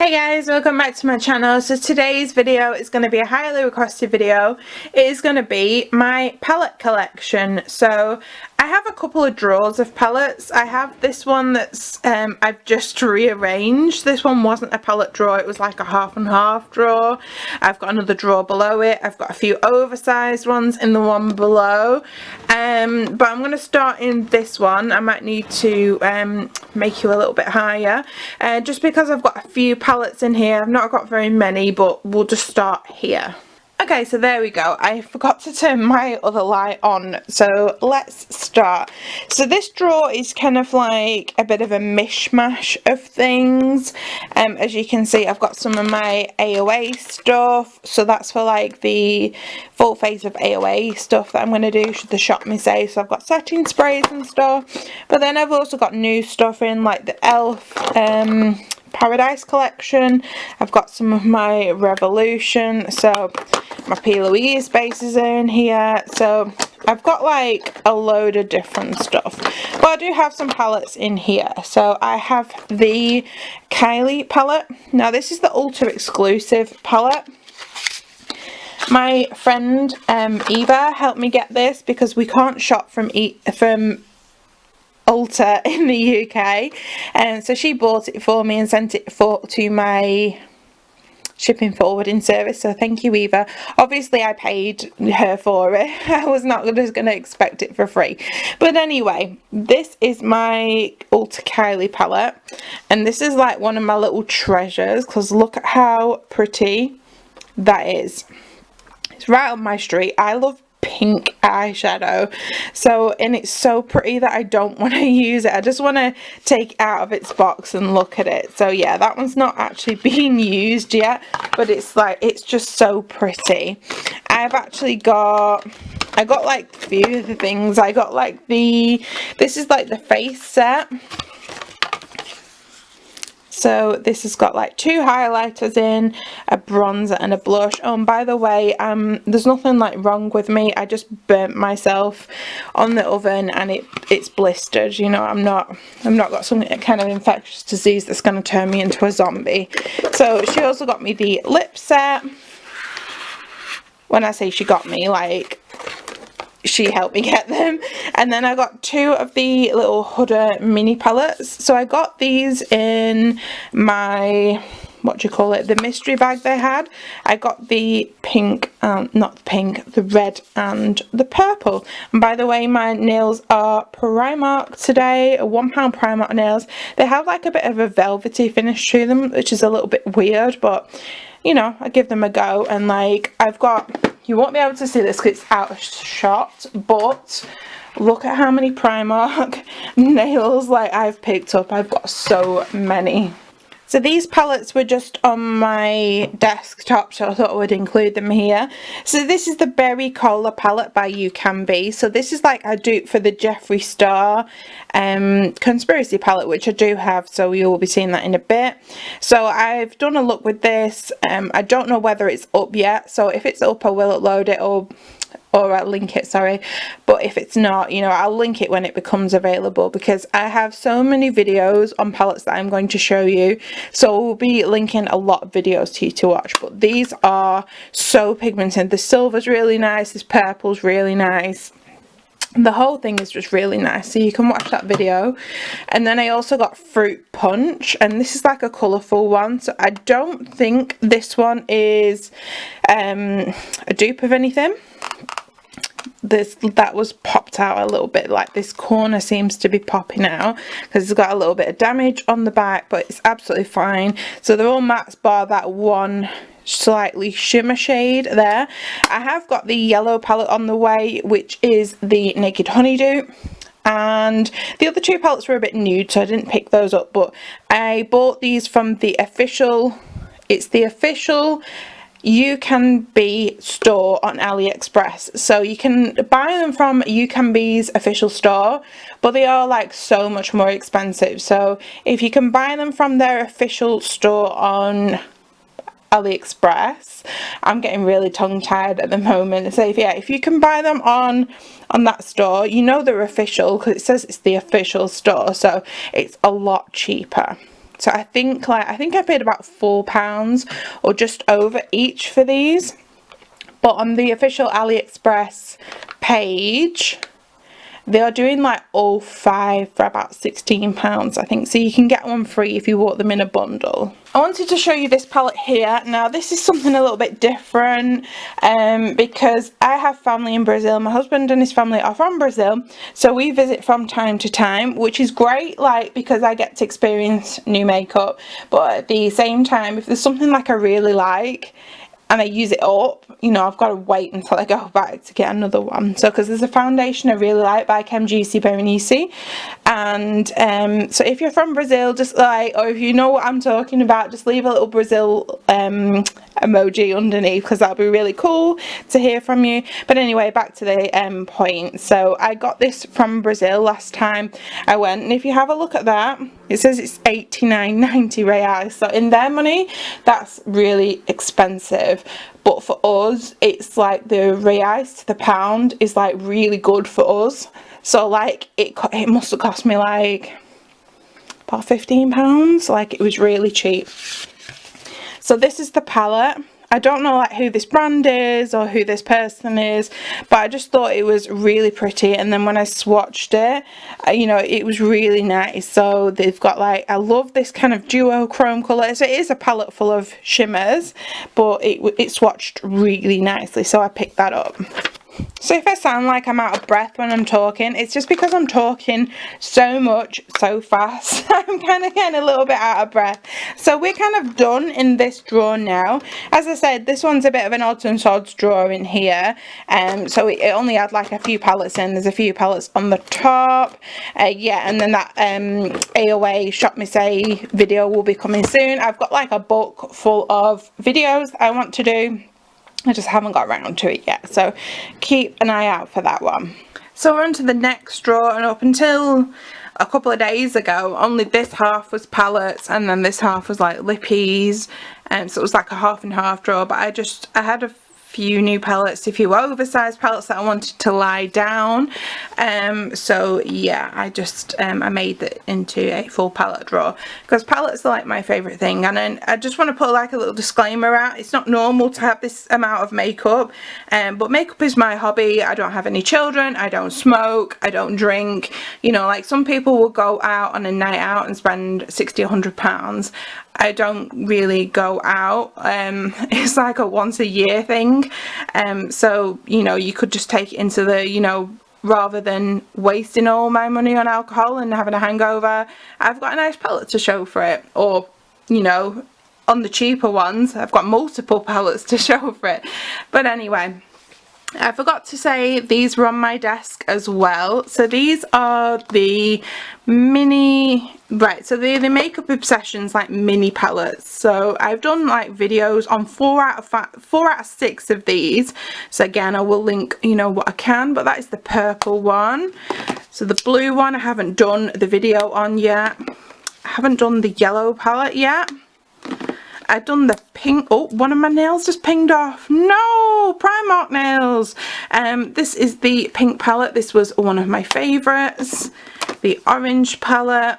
Hey guys, welcome back to my channel. So today's video is going to be a highly requested video. It is going to be my palette collection. So I have a couple of drawers of palettes. I have this one that's I've just rearranged. This one wasn't a palette drawer, it was like a half and half drawer. I've got another drawer below it. I've got a few oversized ones in the one below. But I'm going to start in this one. I might need to make you a little bit higher just because I've got a few palettes in here. I've not got very many, but we'll just start here. Okay, so there we go. I forgot to turn my other light on, so let's start. So this drawer is kind of like a bit of a mishmash of things. As you can see, I've got some of my AOA stuff, so that's for like the full face of AOA stuff that I'm going to do should the shop me say. So I've got setting sprays and stuff, but then I've also got new stuff in like the Elf Paradise collection. I've got some of my Revolution, so my P. Louise bases are in here. So I've got like a load of different stuff, but I do have some palettes in here. So I have the Kylie palette. Now this is the ultra exclusive palette. My friend Eva helped me get this because we can't shop from Ulta in the UK, and so she bought it for me and sent it to my shipping forwarding service, so thank you, Eva. Obviously I paid her for it. I was not just going to expect it for free, but anyway, this is my Ulta Kylie palette, and this is like one of my little treasures because look at how pretty that is. It's right on my street. I love pink eyeshadow, and it's so pretty that I don't want to use it. I just want to take it out of its box and look at it. So yeah, that one's not actually being used yet, but it's just so pretty. I got like a few of the things. I got like this is like the face set. So this has got like 2 highlighters in, a bronzer and a blush. Oh, and by the way, there's nothing like wrong with me. I just burnt myself on the oven and it's blistered. You know, I'm not got some kind of infectious disease that's going to turn me into a zombie. So she also got me the lip set. When I say she got me, like she helped me get them. And then I got 2 of the little Huda mini palettes. So I got these in my, the mystery bag they had. I got the pink, not the pink, the red and the purple. And by the way, my nails are Primark today, £1 Primark nails. They have like a bit of a velvety finish to them, which is a little bit weird, but you know, I give them a go. And like you won't be able to see this because it's out of shot, but look at how many Primark nails like I've picked up. I've got so many. So these palettes were just on my desktop, so I thought I would include them here. So this is the Berry Cola palette by You Can Be. So this is like a dupe for the Jeffree Star Conspiracy palette, which I do have, so you will be seeing that in a bit. So I've done a look with this. I don't know whether it's up yet, so if it's up I will upload it or I'll link it, sorry, but if it's not, you know, I'll link it when it becomes available because I have so many videos on palettes that I'm going to show you, so we'll be linking a lot of videos to you to watch. But these are so pigmented. The silver's really nice, this purple's really nice, the whole thing is just really nice, so you can watch that video. And then I also got Fruit Punch, and this is like a colourful one, so I don't think this one is a dupe of anything. That was popped out a little bit, like this corner seems to be popping out because it's got a little bit of damage on the back, but it's absolutely fine. So they're all mattes bar that one slightly shimmer shade there. I have got the yellow palette on the way, which is the Naked Honey dupe, and the other 2 palettes were a bit nude, so I didn't pick those up, but I bought these from the official, it's the official You Can Be store on AliExpress. So you can buy them from You Can Be's official store, but they are like so much more expensive. So if you can buy them from their official store on AliExpress, I'm getting really tongue-tied at the moment. So if you can buy them on that store, you know they're official because it says it's the official store, so it's a lot cheaper. So I think I paid about £4 or just over each for these. But on the official AliExpress page, they are doing like all 5 for about £16, I think. So you can get one free if you bought them in a bundle. I wanted to show you this palette here. Now this is something a little bit different because I have family in Brazil. My husband and his family are from Brazil, so we visit from time to time, which is great, like, because I get to experience new makeup. But at the same time, if there's something like I really like and I use it up, you know, I've got to wait until I go back to get another one. So because there's a foundation I really like by Juicy Berenice, and so if you're from Brazil, just like, or if you know what I'm talking about, just leave a little Brazil emoji underneath, because that'll be really cool to hear from you. But anyway, back to the point. So I got this from Brazil last time I went, and if you have a look at that, it says it's 89.90 reais. So in their money, that's really expensive. But for us, it's like the reais to the pound is like really good for us. So like it must have cost me like about £15. Like, it was really cheap. So this is the palette. I don't know like who this brand is or who this person is, but I just thought it was really pretty. And then when I swatched it, you know, it was really nice. So they've got like, I love this kind of duochrome colour. So it is a palette full of shimmers, but it swatched really nicely, so I picked that up. So if I sound like I'm out of breath when I'm talking, it's just because I'm talking so much so fast. I'm kind of getting a little bit out of breath. So we're kind of done in this drawer now. As I said, this one's a bit of an odds and sods drawer in here. So it only had like a few palettes in. There's a few palettes on the top. Yeah, and then that AOA Shop Me Say video will be coming soon. I've got like a book full of videos I want to do. I just haven't got around to it yet, so keep an eye out for that one. So we're on to the next drawer, and up until a couple of days ago, only this half was palettes and then this half was like lippies, and so it was like a half and half drawer. But I had a few new palettes, a few oversized palettes that I wanted to lie down, so yeah, I just I made it into a full palette drawer, because palettes are like my favorite thing. And then I just want to put like a little disclaimer out. It's not normal to have this amount of makeup, but makeup is my hobby. I don't have any children, I don't smoke, I don't drink. You know, like some people will go out on a night out and spend 60 or £100. I don't really go out. It's like a once a year thing. So, you know, you could just take it into the, you know, rather than wasting all my money on alcohol and having a hangover, I've got a nice palette to show for it. Or, you know, on the cheaper ones, I've got multiple palettes to show for it. But anyway, I forgot to say these were on my desk as well. So these are the mini, right, so they're the Makeup Obsessions like mini palettes. So I've done like videos on 4 out of 6 of these. So again, I will link, you know, what I can, but that is the purple one. So the blue one I haven't done the video on yet. I haven't done the yellow palette yet. I've done the pink. Oh, one of my nails just pinged off. No, Primark nails. This is the pink palette. This was one of my favorites. The orange palette.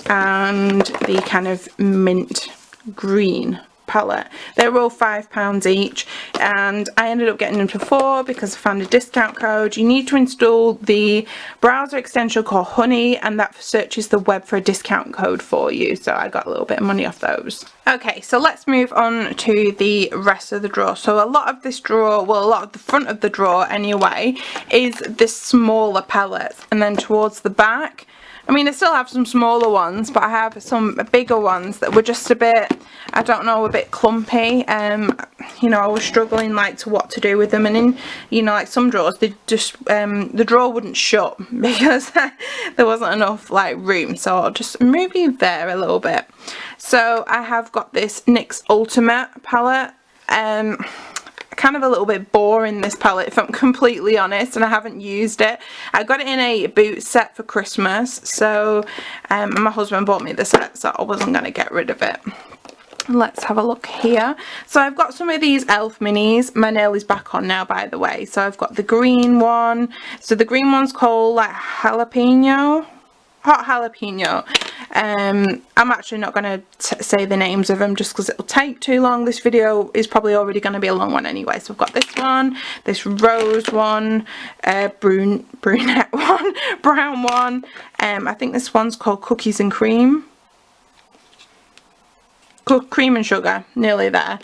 And the kind of mint green palette. They were all £5 each, and I ended up getting them for 4 because I found a discount code. You need to install the browser extension called Honey, and that searches the web for a discount code for you, so I got a little bit of money off those. Okay, so let's move on to the rest of the drawer. So a lot of this drawer, well, a lot of the front of the drawer anyway, is this smaller palettes, and then towards the back, I mean, I still have some smaller ones, but I have some bigger ones that were just a bit, I don't know, a bit clumpy. You know, I was struggling like to what to do with them, and in, you know, like some drawers, they just the drawer wouldn't shut because there wasn't enough like room. So I'll just move you there a little bit. So I have got this NYX Ultimate palette. Kind of a little bit boring, this palette, if I'm completely honest, and I haven't used it. I got it in a boot set for Christmas, so my husband bought me the set, so I wasn't going to get rid of it. Let's have a look here. So I've got some of these e.l.f. minis. My nail is back on now, by the way. So I've got the green one. So the green one's called like jalapeno. hot jalapeno. I'm actually not going to say the names of them just because it'll take too long. This video is probably already going to be a long one anyway. So I've got this one, this rose one, brunette one, brown one. I think this one's called cookies and cream. Cream and sugar, nearly there.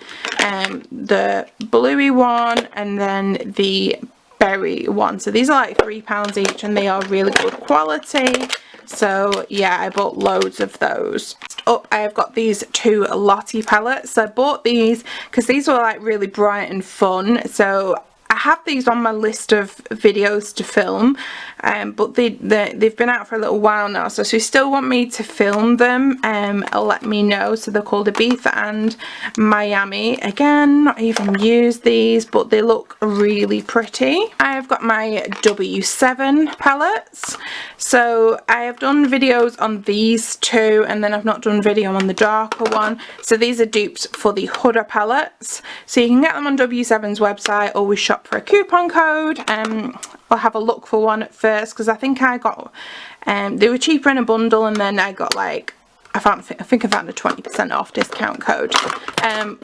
The bluey one, and then the berry one. So these are like £3 each, and they are really good quality. So yeah, I bought loads of those. Up, I have got these two Lottie palettes. So I bought these because these were like really bright and fun. So I have these on my list of videos to film, but they've been out for a little while now, so if you still want me to film them, let me know. So they're called Ibiza and Miami. Again, not even used these, but they look really pretty. I have got my W7 palettes. So I have done videos on these two, and then I've not done video on the darker one. So these are dupes for the Huda palettes. So you can get them on W7's website, or we shop for a coupon code. I'll have a look for one at first because I think I got they were cheaper in a bundle, and then I got like I think I found a 20% off discount code.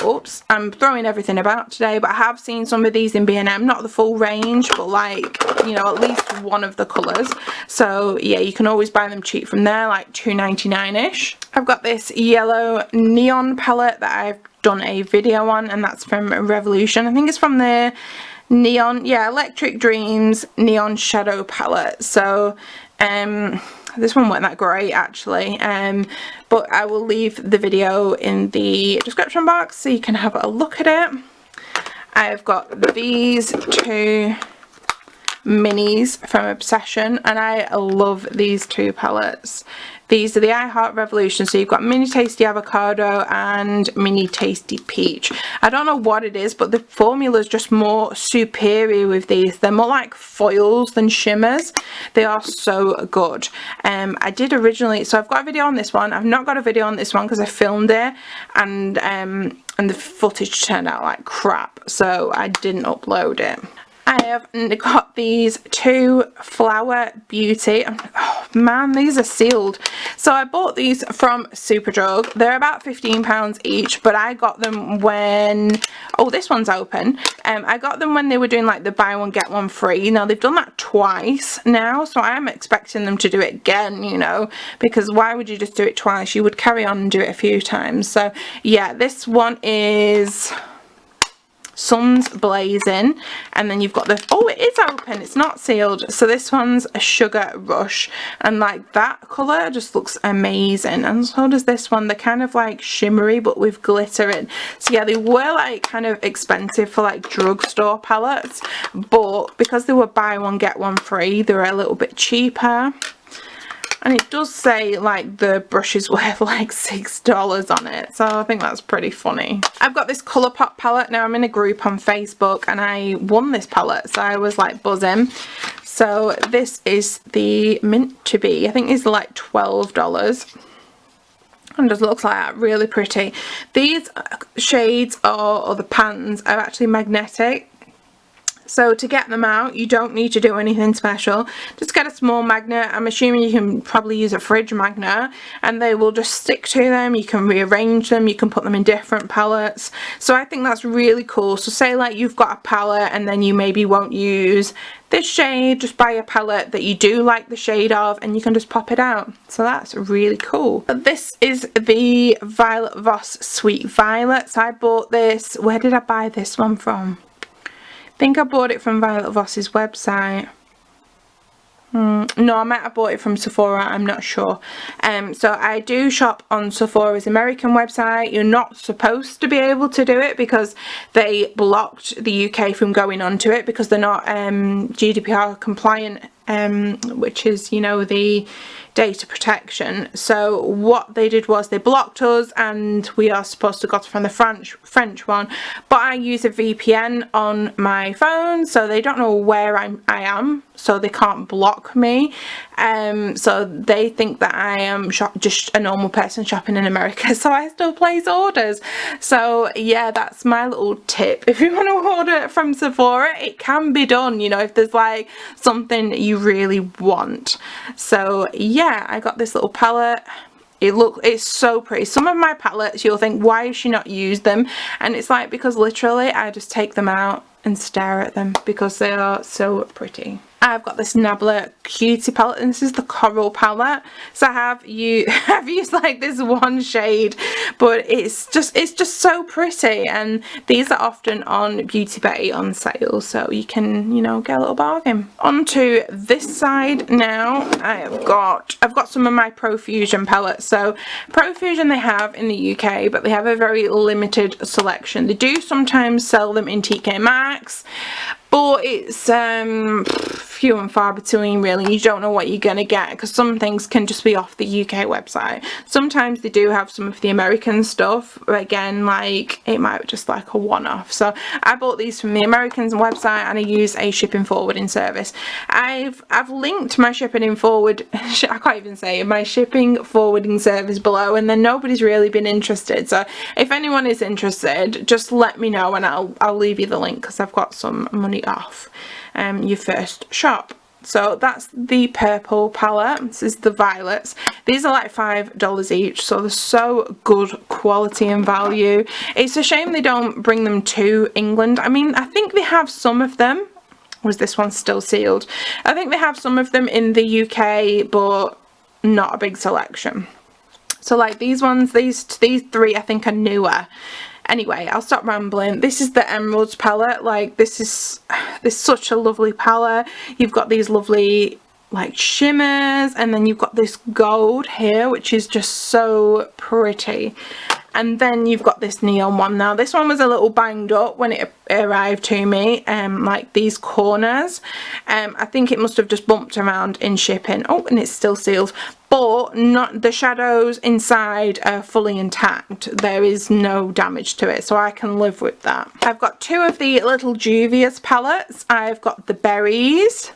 Oops, I'm throwing everything about today, but I have seen some of these in B&M, not the full range, but like, you know, at least one of the colours. So yeah, you can always buy them cheap from there, like £2.99ish. I've got this yellow neon palette that I've done a video on, and that's from Revolution. I think it's from the neon, yeah, Electric Dreams neon shadow palette. So this one weren't that great actually, but I will leave the video in the description box so you can have a look at it. I've got these two minis from Obsession, and I love these two palettes. These are the I Heart Revolution. So you've got Mini Tasty Avocado and Mini Tasty Peach. I don't know what it is, but the formula is just more superior with these. They're more like foils than shimmers. They are so good. I did originally, so I've got a video on this one. I've not got a video on this one because I filmed it, and the footage turned out like crap, so I didn't upload it. I have got these two Flower Beauty. Oh man, these are sealed. So I bought these from Superdrug. They're about £15 each, but I got them when, oh, this one's open. I got them when they were doing like the buy one get one free. Now they've done that twice now, so I'm expecting them to do it again, you know, because why would you just do it twice? You would carry on and do it a few times. So yeah, this one is Sun's Blazing, and then you've got the, oh, it is open, it's not sealed. So this one's a Sugar Rush, and like that colour just looks amazing, and so does this one. They're kind of like shimmery but with glitter in. So yeah, they were like kind of expensive for like drugstore palettes, but because they were buy one get one free, they were a little bit cheaper. And it does say like the brush is worth like $6 on it, so I think that's pretty funny. I've got this Colourpop palette. Now I'm in a group on Facebook and I won this palette, so I was like buzzing. So this is the Mint to Be. I think it's like $12. And just looks like that, really pretty. These shades or the pans are actually magnetic. So to get them out, you don't need to do anything special. Just get a small magnet. I'm assuming you can probably use a fridge magnet, and they will just stick to them. You can rearrange them. You can put them in different palettes. So I think that's really cool. So say like you've got a palette and then you maybe won't use this shade, just buy a palette that you do like the shade of and you can just pop it out. So that's really cool. This is the Violet Voss Sweet Violets. I bought this, where did I buy this one from? I think I bought it from Violet Voss's website. No, I might have bought it from Sephora, I'm not sure. So I do shop on Sephora's American website. You're not supposed to be able to do it because they blocked the UK from going onto it because they're not GDPR compliant, which is, you know, the data protection. So what they did was they blocked us, and we are supposed to got from the French one, but I use a VPN on my phone, so they don't know where I am, so they can't block me. So they think that I am just a normal person shopping in America, so I still place orders. So yeah, that's my little tip. If you want to order from Sephora, it can be done, you know, if there's like something you really want. So yeah, yeah, I got this little palette. It's so pretty. Some of my palettes you'll think, why has she not used them? And it's like, because literally I just take them out and stare at them because they are so pretty. I've got this Nabla Cutie palette, and this is the Coral palette. So I've used like this one shade, but it's just so pretty, and these are often on Beauty Betty on sale, so you can, you know, get a little bargain. Onto this side now, I've got some of my Profusion palettes. So Profusion they have in the UK, but they have a very limited selection. They do sometimes sell them in TK Maxx, but it's few and far between really. You don't know what you're gonna get because some things can just be off the UK website. Sometimes they do have some of the American stuff, but again, like, it might be just like a one-off. So I bought these from the Americans website, and I use a shipping forwarding service. I've linked my shipping forwarding service below, and then nobody's really been interested. So if anyone is interested, just let me know and I'll leave you the link, because I've got some money off your first shop. So that's the purple palette. This is the violets. These are like $5 each, so they're so good quality and value. It's a shame they don't bring them to England. I mean, I think they have some of them. Was this one still sealed? I think they have some of them in the UK, but not a big selection. So like these ones, these three I think are newer. Anyway, I'll stop rambling. This is the Emeralds palette. Like, this is such a lovely palette. You've got these lovely like shimmers, and then you've got this gold here, which is just so pretty. And then you've got this neon one. Now this one was a little banged up when it arrived to me, like these corners. I think it must have just bumped around in shipping. Oh, and it's still sealed, but not the shadows inside are fully intact. There is no damage to it, so I can live with that. I've got two of the little Juvia's palettes. I've got the berries,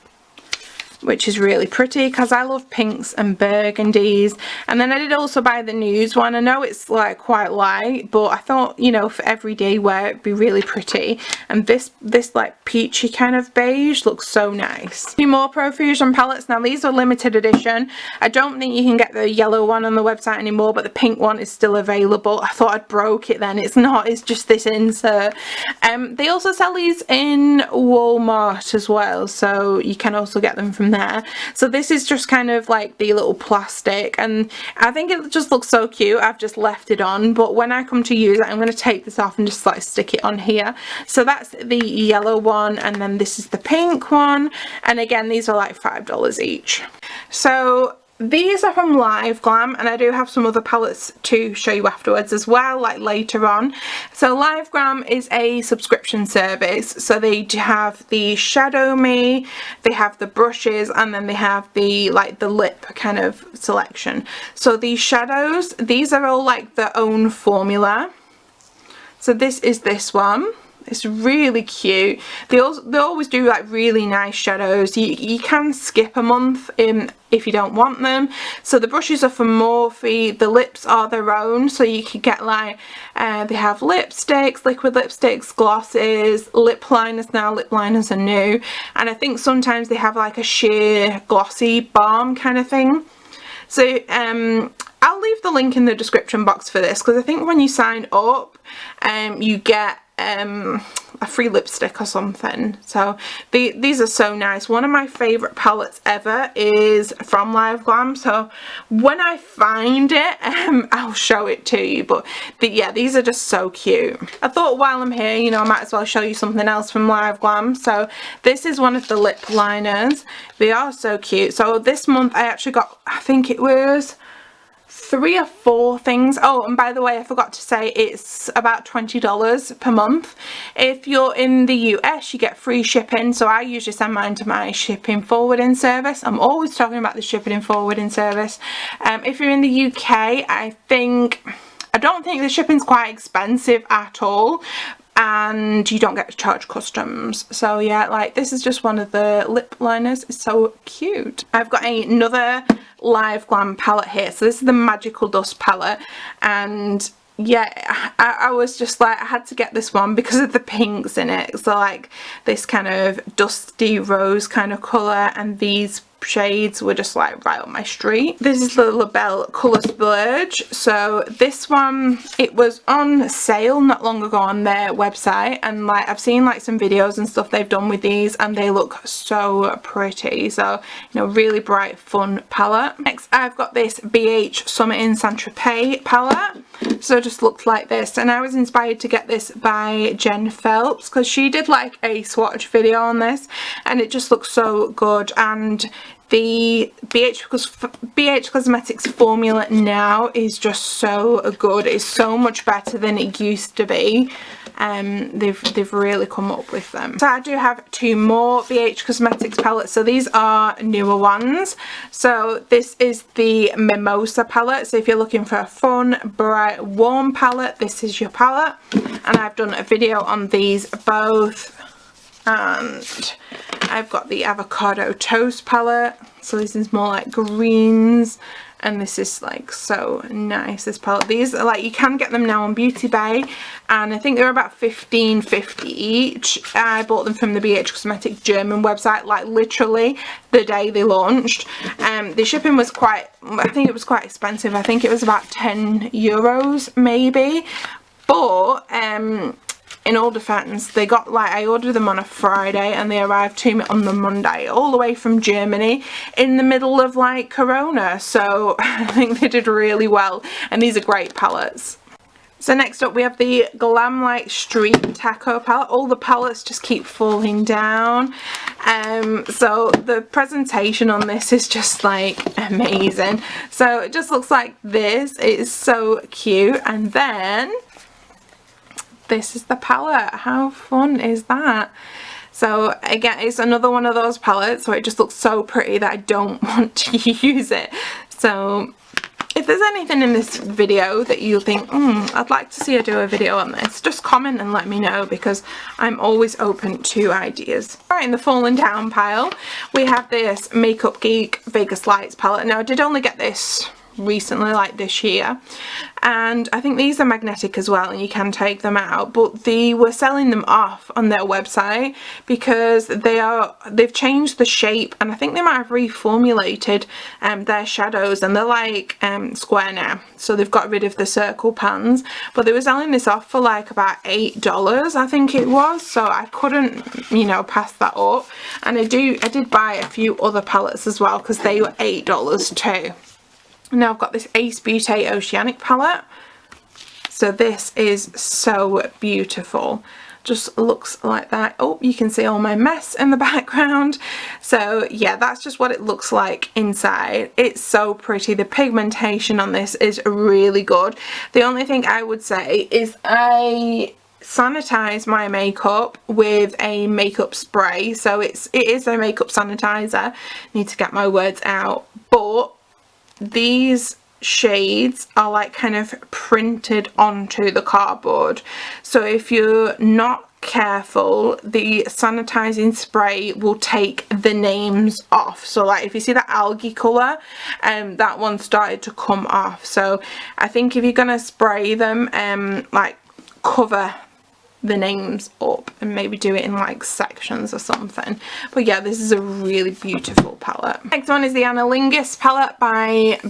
which is really pretty because I love pinks and burgundies. And then I did also buy the nudes one. I know it's like quite light, but I thought, you know, for everyday wear it'd be really pretty. And this like peachy kind of beige looks so nice. A few more Profusion palettes. Now these are limited edition. I don't think you can get the yellow one on the website anymore, but the pink one is still available. I thought I'd broke it then. It's not, it's just this insert. They also sell these in Walmart as well, so you can also get them from there. So this is just kind of like the little plastic, and I think it just looks so cute. I've just left it on, but when I come to use it, I'm going to take this off and just like stick it on here. So that's the yellow one, and then this is the pink one, and again these are like $5 each. So these are from Live Glam, and I do have some other palettes to show you afterwards as well, like later on. So Live Glam is a subscription service, so they have the Shadow Me, they have the brushes, and then they have the like the lip kind of selection. So these shadows, these are all like their own formula. So this is this one. It's really cute. They always do like really nice shadows. You can skip a month if you don't want them. So the brushes are from Morphe. The lips are their own. So you could get like, they have lipsticks, liquid lipsticks, glosses, lip liners now. Lip liners are new. And I think sometimes they have like a sheer glossy balm kind of thing. So I'll leave the link in the description box for this, because I think when you sign up, you get a free lipstick or something. So these are so nice. One of my favorite palettes ever is from Live Glam, so when I find it I'll show it to you. But yeah, these are just so cute. I thought while I'm here, you know, I might as well show you something else from Live Glam. So this is one of the lip liners. They are so cute. So this month I actually got, I think it was 3 or 4 things. Oh, and by the way, I forgot to say it's about $20 per month. If you're in the US, you get free shipping, so I usually send mine to my shipping forwarding service. I'm always talking about the shipping and forwarding service. If you're in the UK, I don't think the shipping's quite expensive at all, and you don't get to charge customs. So yeah, like this is just one of the lip liners. It's so cute. I've got another Live Glam palette here. So this is the Magical Dust palette, and yeah, I was just like, I had to get this one because of the pinks in it. So like this kind of dusty rose kind of colour, and these shades were just like right up my street. This is the Labelle Colour Splurge. So this one, it was on sale not long ago on their website, and like I've seen like some videos and stuff they've done with these, and they look so pretty. So, you know, really bright, fun palette. Next, I've got this BH Summer in Saint-Tropez palette. So it just looks like this, and I was inspired to get this by Jen Phelps because she did like a swatch video on this, and it just looks so good. And the BH Cosmetics formula now is just so good. It's so much better than it used to be. They've really come up with them. So I do have two more BH Cosmetics palettes. So these are newer ones. So this is the Mimosa palette. So if you're looking for a fun, bright, warm palette, this is your palette. And I've done a video on these both. And I've got the Avocado Toast palette. So this is more like greens, and this is like so nice, this palette. These are like, you can get them now on Beauty Bay, and I think they're about $15.50 each. I bought them from the BH Cosmetics German website, like literally the day they launched. The shipping was quite, I think it was quite expensive. I think it was about €10 maybe, but in all defense, they got like, I ordered them on a Friday and they arrived to me on the Monday, all the way from Germany in the middle of like Corona. So I think they did really well, and these are great palettes. So next up we have the Glam Light Street Taco palette. All the palettes just keep falling down. So the presentation on this is just like amazing. So it just looks like this. It is so cute. And then this is the palette. How fun is that? So again, it's another one of those palettes where it just looks so pretty that I don't want to use it. So if there's anything in this video that you think, I'd like to see her do a video on this, just comment and let me know, because I'm always open to ideas. Right, in the fallen down pile, we have this Makeup Geek Vegas Lights palette. Now I did only get this recently, like this year, and I think these are magnetic as well, and you can take them out, but they were selling them off on their website because they've changed the shape, and I think they might have reformulated their shadows, and they're like square now, so they've got rid of the circle pans. But they were selling this off for like about $8, I think it was, so I couldn't, you know, pass that up. And I did buy a few other palettes as well because they were $8 too. Now I've got this Ace Beauté Oceanic palette. So this is so beautiful. Just looks like that. Oh, you can see all my mess in the background. So yeah, that's just what it looks like inside. It's so pretty. The pigmentation on this is really good. The only thing I would say is I sanitize my makeup with a makeup spray. So it is a makeup sanitizer. Need to get my words out. But these shades are like kind of printed onto the cardboard, so if you're not careful, the sanitizing spray will take the names off. So like if you see that algae color, that one started to come off. So I think if you're gonna spray them, like cover the names up and maybe do it in like sections or something. But yeah, this is a really beautiful palette. Next one is the Analingus palette by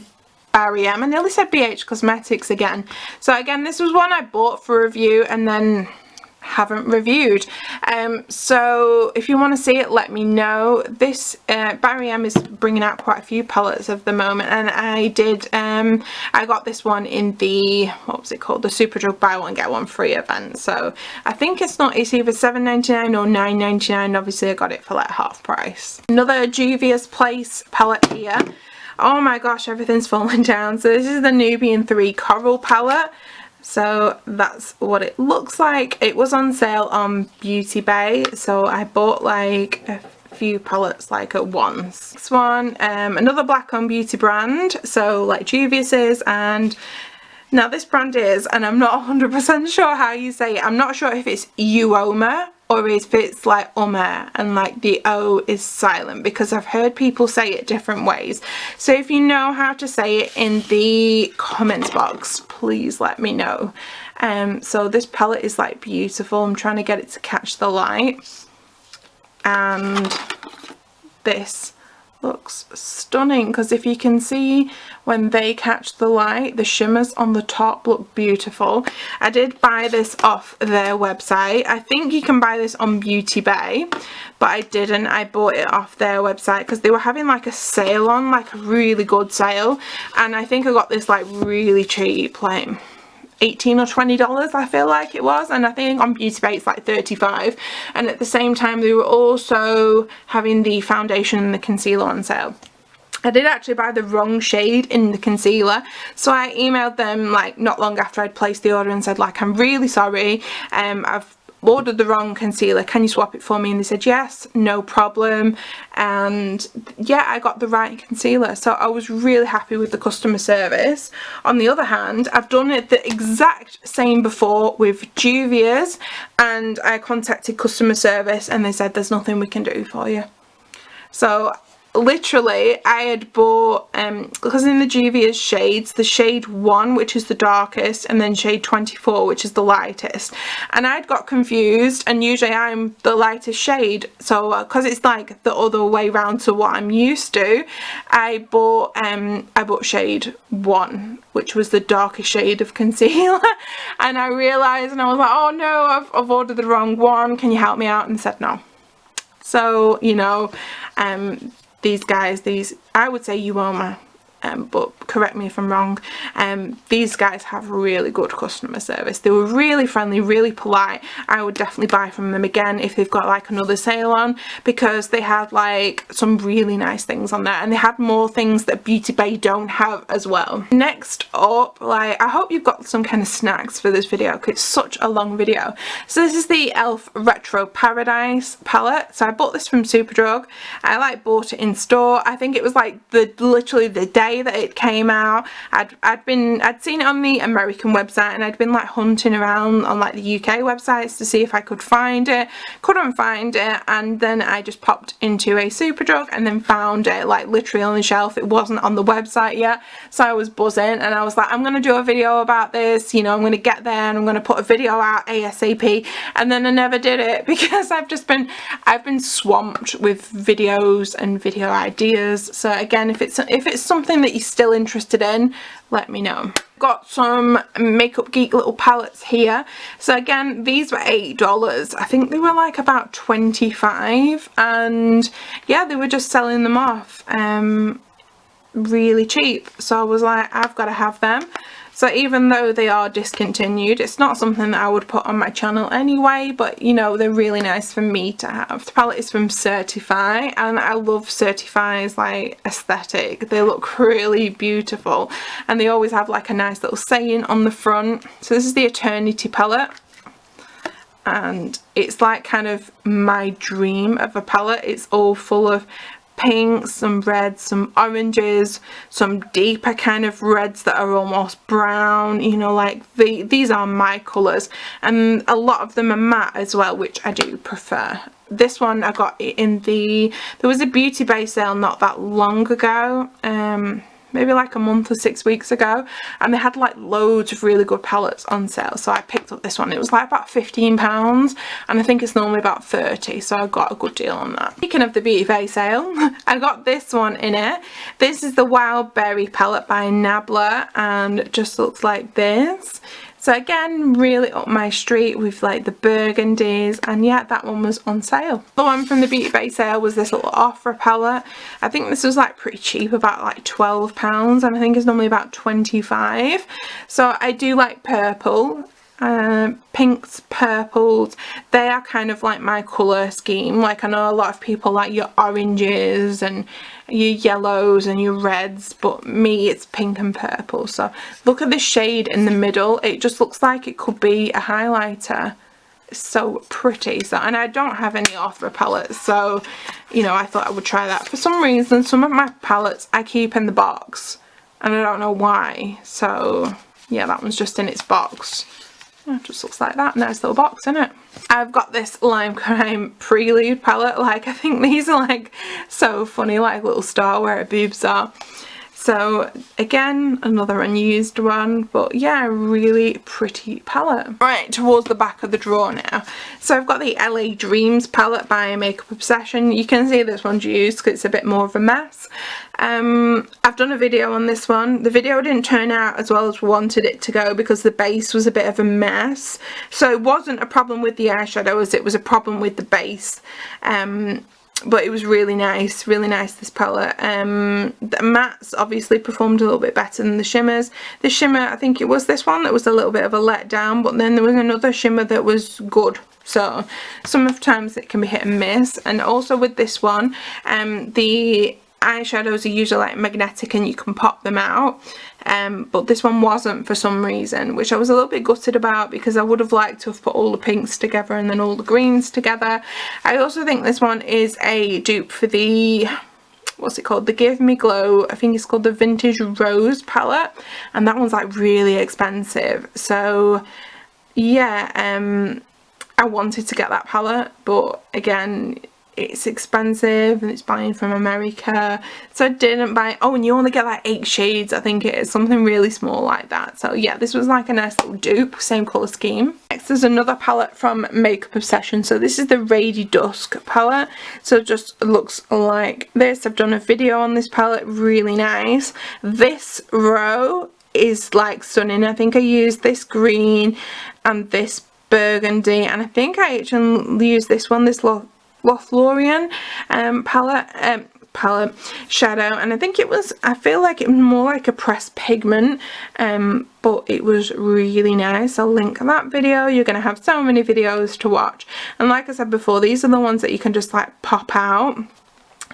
Barry M. I nearly said BH Cosmetics again. So again, this was one I bought for review and then haven't reviewed. So if you want to see it, let me know. This Barry M is bringing out quite a few palettes at the moment, and I got this one in the, what was it called, the Superdrug buy one get one free event. So I think it's either $7.99 or $9.99. Obviously I got it for like half price. Another Juvia's Place palette here. Oh my gosh, everything's falling down. So this is the Nubian 3 Coral palette. So that's what it looks like. It was on sale on Beauty Bay, so I bought like a few palettes like at once. This one, another black on beauty brand, so like Juvia's is, and now this brand is, and I'm not 100% sure how you say it. I'm not sure if it's Uoma or if it's like Uma and like the O is silent, because I've heard people say it different ways. So if you know how to say it in the comments box, please let me know. So this palette is like beautiful. I'm trying to get it to catch the light, and this Looks stunning, because if you can see when they catch the light, the shimmers on the top look beautiful. I did buy this off their website. I think you can buy this on Beauty Bay, but I didn't. I bought it off their website because they were having like a sale on, like a really good sale, and I think I got this like really cheap, like $18 or $20 I feel like it was, and I think on Beauty Bay it's like $35. And at the same time they were also having the foundation and the concealer on sale. I did actually buy the wrong shade in the concealer, so I emailed them like not long after I'd placed the order and said like, I'm really sorry, I've ordered the wrong concealer, can you swap it for me? And they said yes, no problem. And yeah, I got the right concealer, so I was really happy with the customer service. On the other hand, I've done it the exact same before with Juvia's, and I contacted customer service and they said there's nothing we can do for you. So literally I had bought, because in the Juvia's shades, the shade 1, which is the darkest, and then shade 24, which is the lightest, and I'd got confused, and usually I'm the lightest shade, so because it's like the other way round to what I'm used to, I bought shade 1, which was the darkest shade of concealer. And I realised, and I was like, oh no, I've ordered the wrong one, can you help me out? And they said no. So, you know, these guys, I would say Uoma, but correct me if I'm wrong, these guys have really good customer service. They were really friendly, really polite. I would definitely buy from them again if they've got like another sale on, because they had like some really nice things on there, and they had more things that Beauty Bay don't have as well. Next up, like, I hope you've got some kind of snacks for this video because it's such a long video. So this is the e.l.f. Retro Paradise palette. So I bought this from Superdrug. I like bought it in store. I think it was like literally the day that it came out. I'd seen it on the American website, and I'd been like hunting around on like the UK websites to see if I could find it. Couldn't find it, and then I just popped into a Superdrug and then found it like literally on the shelf. It wasn't on the website yet, so I was buzzing, and I was like, I'm gonna do a video about this, you know, I'm gonna get there and I'm gonna put a video out ASAP. And then I never did it because I've been swamped with videos and video ideas. So again, if it's something that you're still interested in, let me know. Got some Makeup Geek little palettes here. So again, these were $8. I think they were like about 25, and yeah, they were just selling them off really cheap. So I was like, I've got to have them. So even though they are discontinued, it's not something that I would put on my channel anyway, but you know, they're really nice for me to have. The palette is from Certify, and I love Certify's like aesthetic. They look really beautiful, and they always have like a nice little saying on the front. So this is the Eternity palette, and it's like kind of my dream of a palette. It's all full of pinks, some reds, some oranges, some deeper kind of reds that are almost brown, you know, like these are my colours, and a lot of them are matte as well, which I do prefer. This one I got in there was a Beauty Bay sale not that long ago, maybe like a month or 6 weeks ago, and they had like loads of really good palettes on sale, so I picked up this one. It was like about £15, and I think it's normally about 30, so I got a good deal on that. Speaking of the Beauty Bay sale, I got this one in it. This is the Wild Berry palette by Nabla, and it just looks like this. So again, really up my street with like the burgundies, and yeah, that one was on sale. The one from the Beauty Bay sale was this little Opera palette. I think this was like pretty cheap, about like £12, and I think it's normally about 25. So I do like purple. Pinks, purples, they are kind of like my colour scheme. Like, I know a lot of people like your oranges and your yellows and your reds, but me, it's pink and purple. So look at the shade in the middle, it just looks like it could be a highlighter. It's so pretty. So, and I don't have any Opera palettes, so you know, I thought I would try that. For some reason, some of my palettes I keep in the box, and I don't know why. So yeah, that one's just in its box. It just looks like that. Nice little box, isn't it? I've got this Lime Crime Prelude palette. Like, I think these are like so funny, like little star where her boobs are. So again, another unused one, but yeah, really pretty palette. Right, towards the back of the drawer now. So I've got the LA Dreams palette by Makeup Obsession. You can see this one's used because it's a bit more of a mess. I've done a video on this one. The video didn't turn out as well as we wanted it to go because the base was a bit of a mess. So it wasn't a problem with the eyeshadows, it was a problem with the base. But it was really nice, this palette. The mattes obviously performed a little bit better than the shimmers. The shimmer, I think it was this one that was a little bit of a letdown, but then there was another shimmer that was good. So sometimes it can be hit and miss. And also with this one, the eyeshadows are usually like magnetic and you can pop them out, but this one wasn't for some reason, which I was a little bit gutted about because I would have liked to have put all the pinks together and then all the greens together. I also think this one is a dupe for the, what's it called, the Give Me Glow, I think it's called the Vintage Rose palette, and that one's like really expensive. So yeah, I wanted to get that palette, but again, it's expensive and it's buying from America, so I didn't buy. Oh, and you only get like 8 shades, I think it is, something really small like that. So yeah, this was like a nice little dupe, same colour scheme. Next there's another palette from Makeup Obsession. So this is the Rady Dusk palette, so it just looks like this. I've done a video on this palette, really nice. This row is like stunning. I think I used this green and this burgundy, and I think I actually used this one, this Lothlorien palette shadow, and I think it was, I feel like it was more like a pressed pigment, but it was really nice. I'll link that video. You're gonna have so many videos to watch, and like I said before, these are the ones that you can just like pop out.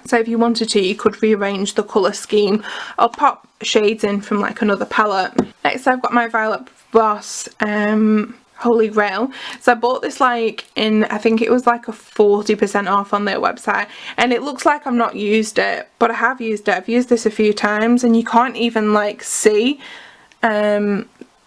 So if you wanted to, you could rearrange the colour scheme or pop shades in from like another palette. Next I've got my Violet Voss Holy Grail. So I bought this like in, I think it was like a 40% off on their website, and it looks like I've not used it, but I have used it. I've used this a few times and you can't even like see.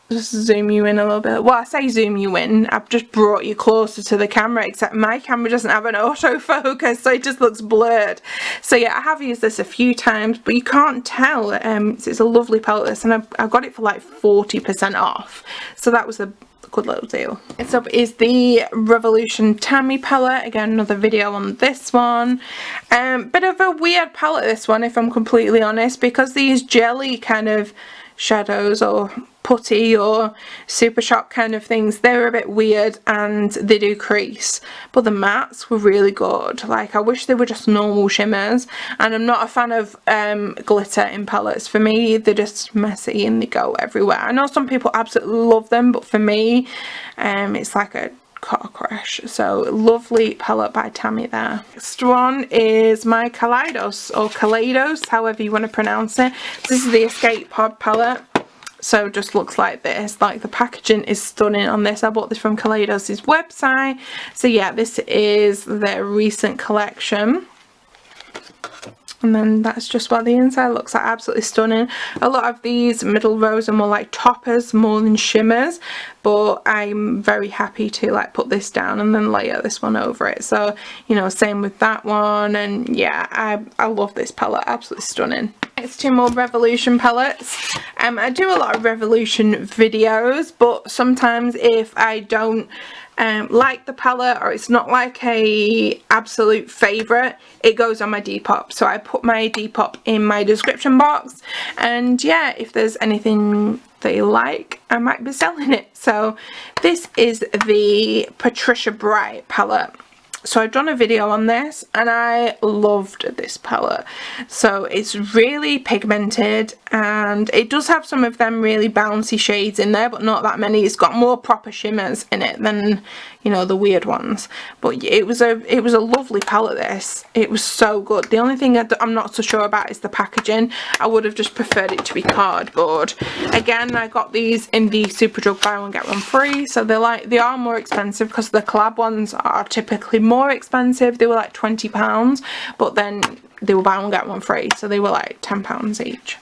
Just zoom you in a little bit. Well, I say zoom you in, I've just brought you closer to the camera, except my camera doesn't have an autofocus, so it just looks blurred. So yeah, I have used this a few times, but you can't tell. It's a lovely palette, this, and I got it for like 40% off, so that was a good little deal. Next up is the Revolution Tammy palette. Again, another video on this one. Bit of a weird palette, this one, if I'm completely honest, because these jelly kind of shadows or putty or super shock kind of things, they're a bit weird and they do crease, but the mattes were really good. Like, I wish they were just normal shimmers, and I'm not a fan of glitter in palettes. For me, they're just messy and they go everywhere. I know some people absolutely love them, but for me, it's like a car crash. So lovely palette by Tammy there. Next one is my Kaleidos, or Kaleidos, however you want to pronounce it. This is the Escape Pod palette. So just looks like this. Like, the packaging is stunning on this. I bought this from Kaleidos' website. So yeah, this is their recent collection. And then that's just what the inside looks like. Absolutely stunning. A lot of these middle rows are more like toppers more than shimmers, but I'm very happy to like put this down and then layer this one over it. So, you know, same with that one. And yeah, I love this palette. Absolutely stunning. Next, 2 more Revolution palettes. I do a lot of Revolution videos, but sometimes if I don't like the palette, or it's not like a absolute favorite, it goes on my Depop. So I put my Depop in my description box, and yeah, if there's anything that you like, I might be selling it. So this is the Patricia Bright palette. So I've done a video on this and I loved this palette. So it's really pigmented and it does have some of them really bouncy shades in there, but not that many. It's got more proper shimmers in it than, you know, the weird ones. But it was a lovely palette, this. It was so good. The only thing I'm not so sure about is the packaging. I would have just preferred it to be cardboard. Again, I got these in the Superdrug buy one get one free, so they are more expensive because the collab ones are typically more expensive. They were like £20, but then they were buy one get one free, so they were like £10 each.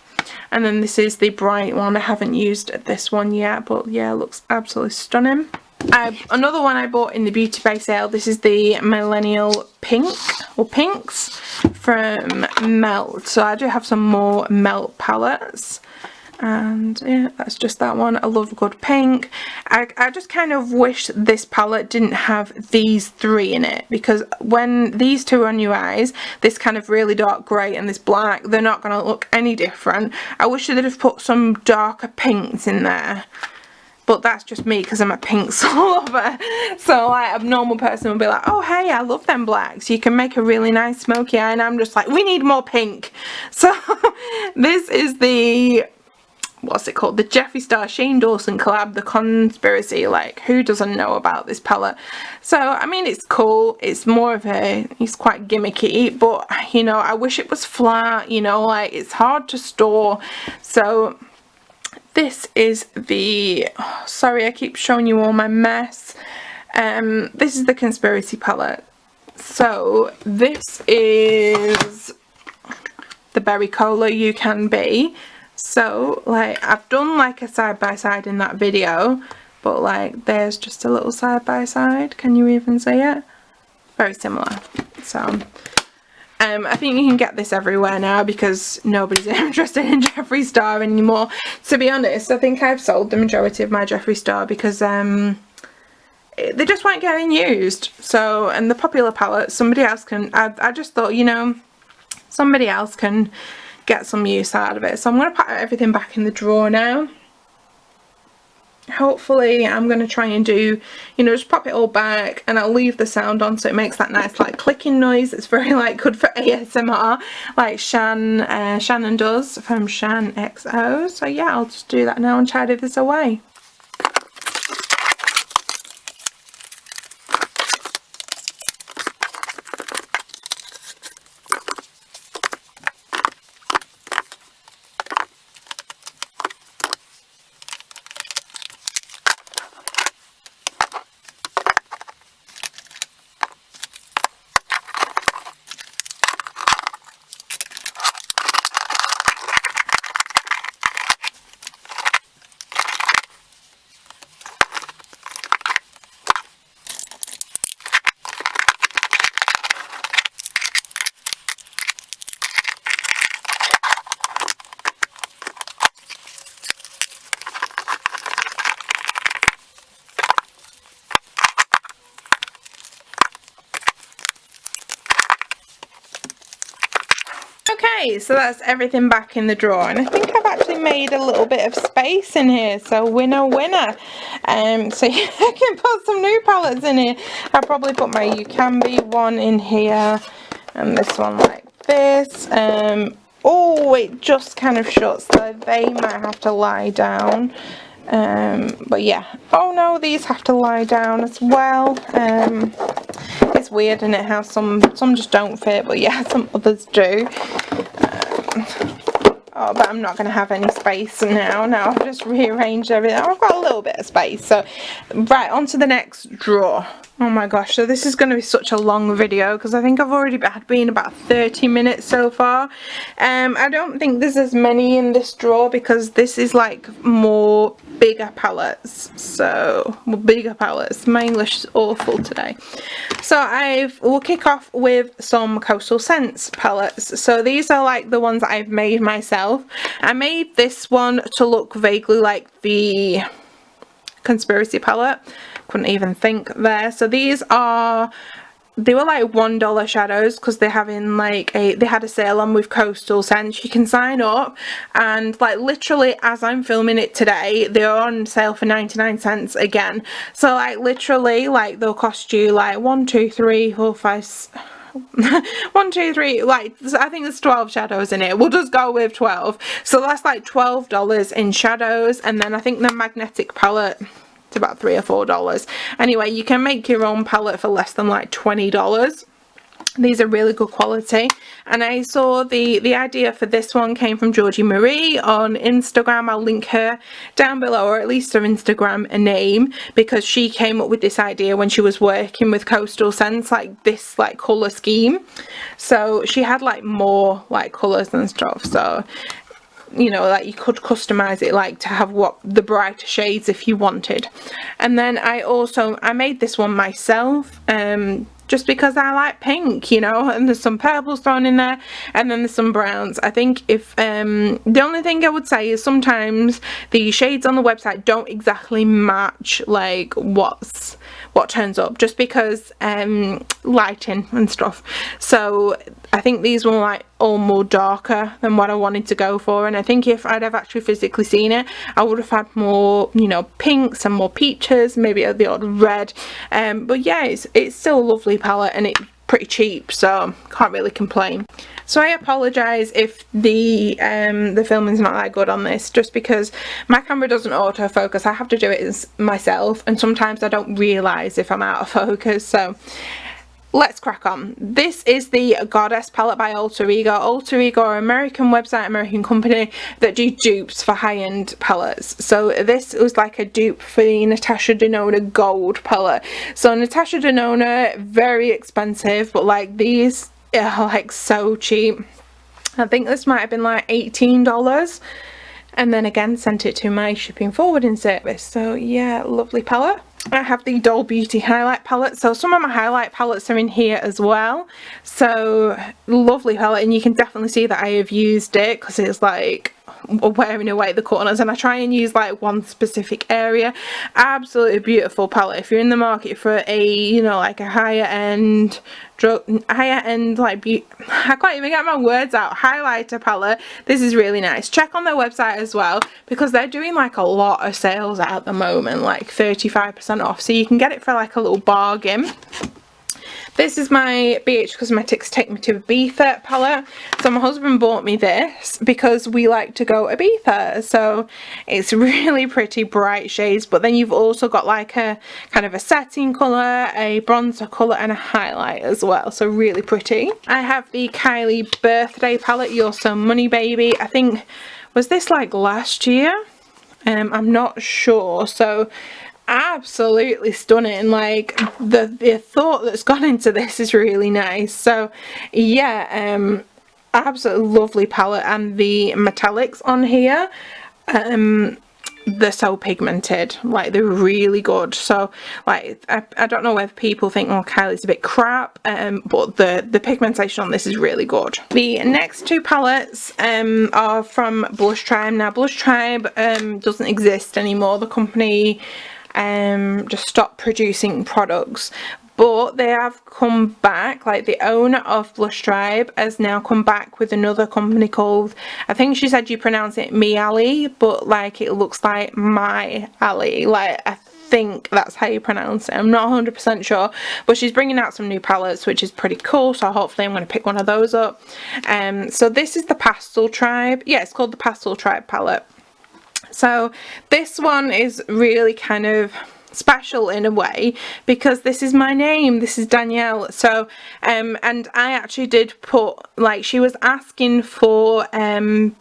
And then this is the bright one. I haven't used this one yet, but yeah, it looks absolutely stunning. Another one I bought in the Beauty Bay sale. This is the Millennial Pink, or Pinks. from Melt. So I do have some more Melt palettes. And yeah, that's just that one. I love a good pink. I just kind of wish this palette didn't have these three in it, because when these two are on your eyes, this kind of really dark grey and this black, they're not going to look any different. I wish they'd have put some darker pinks in there. But that's just me because I'm a pinks lover. So like a normal person will be like, oh hey, I love them blacks. You can make a really nice smoky eye. And I'm just like, we need more pink. So this is the, what's it called? The Jeffree Star Shane Dawson collab, the Conspiracy. Like, who doesn't know about this palette? So, I mean, it's cool. It's more of a, it's quite gimmicky. But, you know, I wish it was flat. You know, like, it's hard to store. So this is the, oh, sorry, I keep showing you all my mess. This is the Conspiracy palette. So this is the Berry Cola You Can Be. So like I've done like a side by side in that video, but like there's just a little side by side. Can you even see it? Very similar. So I think you can get this everywhere now because nobody's interested in Jeffree Star anymore. To be honest, I think I've sold the majority of my Jeffree Star because they just weren't getting used. So, and the popular palette, somebody else can, I just thought, you know, somebody else can get some use out of it. So I'm going to put everything back in the drawer now. Hopefully I'm going to try and do, you know, just pop it all back, and I'll leave the sound on so it makes that nice like clicking noise. It's very like good for ASMR, like Shannon does from Shan XO. So yeah, I'll just do that now and tidy this away. Okay, so that's everything back in the drawer, and I think I've actually made a little bit of space in here, so winner winner. So yeah, I can put some new palettes in here. I'll probably put my You Can Be one in here, and this one like this. Oh, it just kind of shuts, so they might have to lie down. But yeah, oh no, these have to lie down as well. It's weird, isn't it, how some just don't fit, but yeah, some others do. Oh, but I'm not going to have any space now. Now I've just rearranged everything. I've got a little bit of space. So right, on to the next drawer. Oh my gosh, so this is going to be such a long video because I think I've already been about 30 minutes so far. I don't think there's as many in this drawer because this is like more bigger palettes. So bigger palettes. My English is awful today. So we'll kick off with some Coastal Scents palettes. So these are like the ones that I've made myself. I made this one to look vaguely like the Conspiracy palette. Couldn't even think there. So these are, they were like $1 shadows because they're having like they had a sale on with Coastal Scents. You can sign up, and like literally as I'm filming it today, they're on sale for 99 cents again. So like literally, like they'll cost you like 1 2 3 4 5 1 2 3, like I think there's 12 shadows in it. We'll just go with 12. So that's like $12 in shadows, and then I think the magnetic palette, it's about $3 or $4. Anyway, you can make your own palette for less than like $20. These are really good quality, and I saw the idea for this one came from Georgie Marie on Instagram. I'll link her down below, or at least her Instagram name, because she came up with this idea when she was working with Coastal Scents, like this like color scheme. So she had like more like colors and stuff, so you know, like you could customize it like to have what the brighter shades if you wanted. And then I made this one myself, just because I like pink, you know, and there's some purples thrown in there, and then there's some browns. I think if the only thing I would say is sometimes the shades on the website don't exactly match like what turns up, just because lighting and stuff. So I think these were like all more darker than what I wanted to go for, and I think if I'd have actually physically seen it, I would have had more, you know, pinks and more peaches, maybe the odd red. But yeah, it's still a lovely palette, and it's pretty cheap, so can't really complain. So I apologise if the filming's not that good on this, just because my camera doesn't autofocus. I have to do it myself, and sometimes I don't realise if I'm out of focus. So let's crack on. This is the Goddess palette by Alter Ego. Alter Ego are an American website, American company that do dupes for high-end palettes. So this was like a dupe for the Natasha Denona Gold palette. So Natasha Denona, very expensive, but like these are like so cheap. I think this might have been like $18, and then again sent it to my shipping forwarding service. So yeah, lovely palette. I have the Doll Beauty highlight palette, so some of my highlight palettes are in here as well. So lovely palette, and you can definitely see that I have used it because it's like wearing away the corners, and I try and use like one specific area. Absolutely beautiful palette. If you're in the market for a, you know, like a higher end like I can't even get my words out, highlighter palette, this is really nice. Check on their website as well, because they're doing like a lot of sales at the moment, like 35% off, so you can get it for like a little bargain. This is my BH Cosmetics Take Me to Ibiza palette. So my husband bought me this because we like to go Ibiza. So it's really pretty bright shades, but then you've also got like a kind of a satin colour, a bronzer colour, and a highlight as well. So really pretty. I have the Kylie Birthday palette, You're So Money Baby. I think, was this like last year? I'm not sure. So absolutely stunning. Like the thought that's gone into this is really nice. So yeah, absolutely lovely palette, and the metallics on here, they're so pigmented, like they're really good. So like I don't know whether people think, oh, Kylie's a bit crap, but the pigmentation on this is really good. The next two palettes are from Blush Tribe. Now Blush Tribe doesn't exist anymore. The company just stopped producing products, but they have come back. Like the owner of Blush Tribe has now come back with another company called, I think she said you pronounce it Me Ali, but like it looks like My Ali, like I think that's how you pronounce it. I'm not 100% sure, but she's bringing out some new palettes, which is pretty cool, so hopefully I'm going to pick one of those up. So this is the Pastel Tribe. Yeah, it's called the Pastel Tribe palette. So this one is really kind of special in a way, because this is my name, this is Danielle. So and I actually did put, like, she was asking for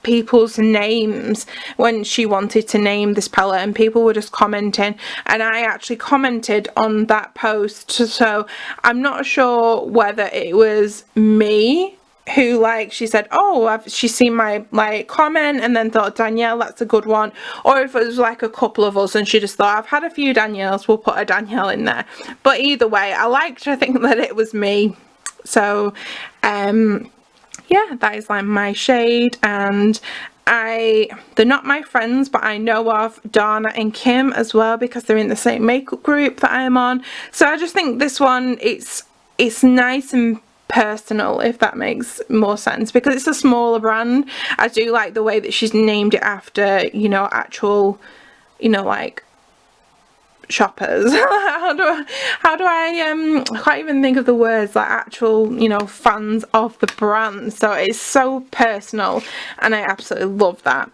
people's names when she wanted to name this palette, and people were just commenting, and I actually commented on that post. So I'm not sure whether it was me who, like, she said, oh, she's seen my like comment and then thought, Danielle, that's a good one, or if it was like a couple of us and she just thought, I've had a few Danielles, we'll put a Danielle in there. But either way, I like to think that it was me. So yeah, that is like my shade, and they're not my friends, but I know of Dana and Kim as well, because they're in the same makeup group that I am on. So I just think this one, it's nice and personal, if that makes more sense, because it's a smaller brand. I do like the way that she's named it after, you know, actual, you know, like shoppers. how do I can't even think of the words, like actual, you know, fans of the brand. So it's so personal, and I absolutely love that.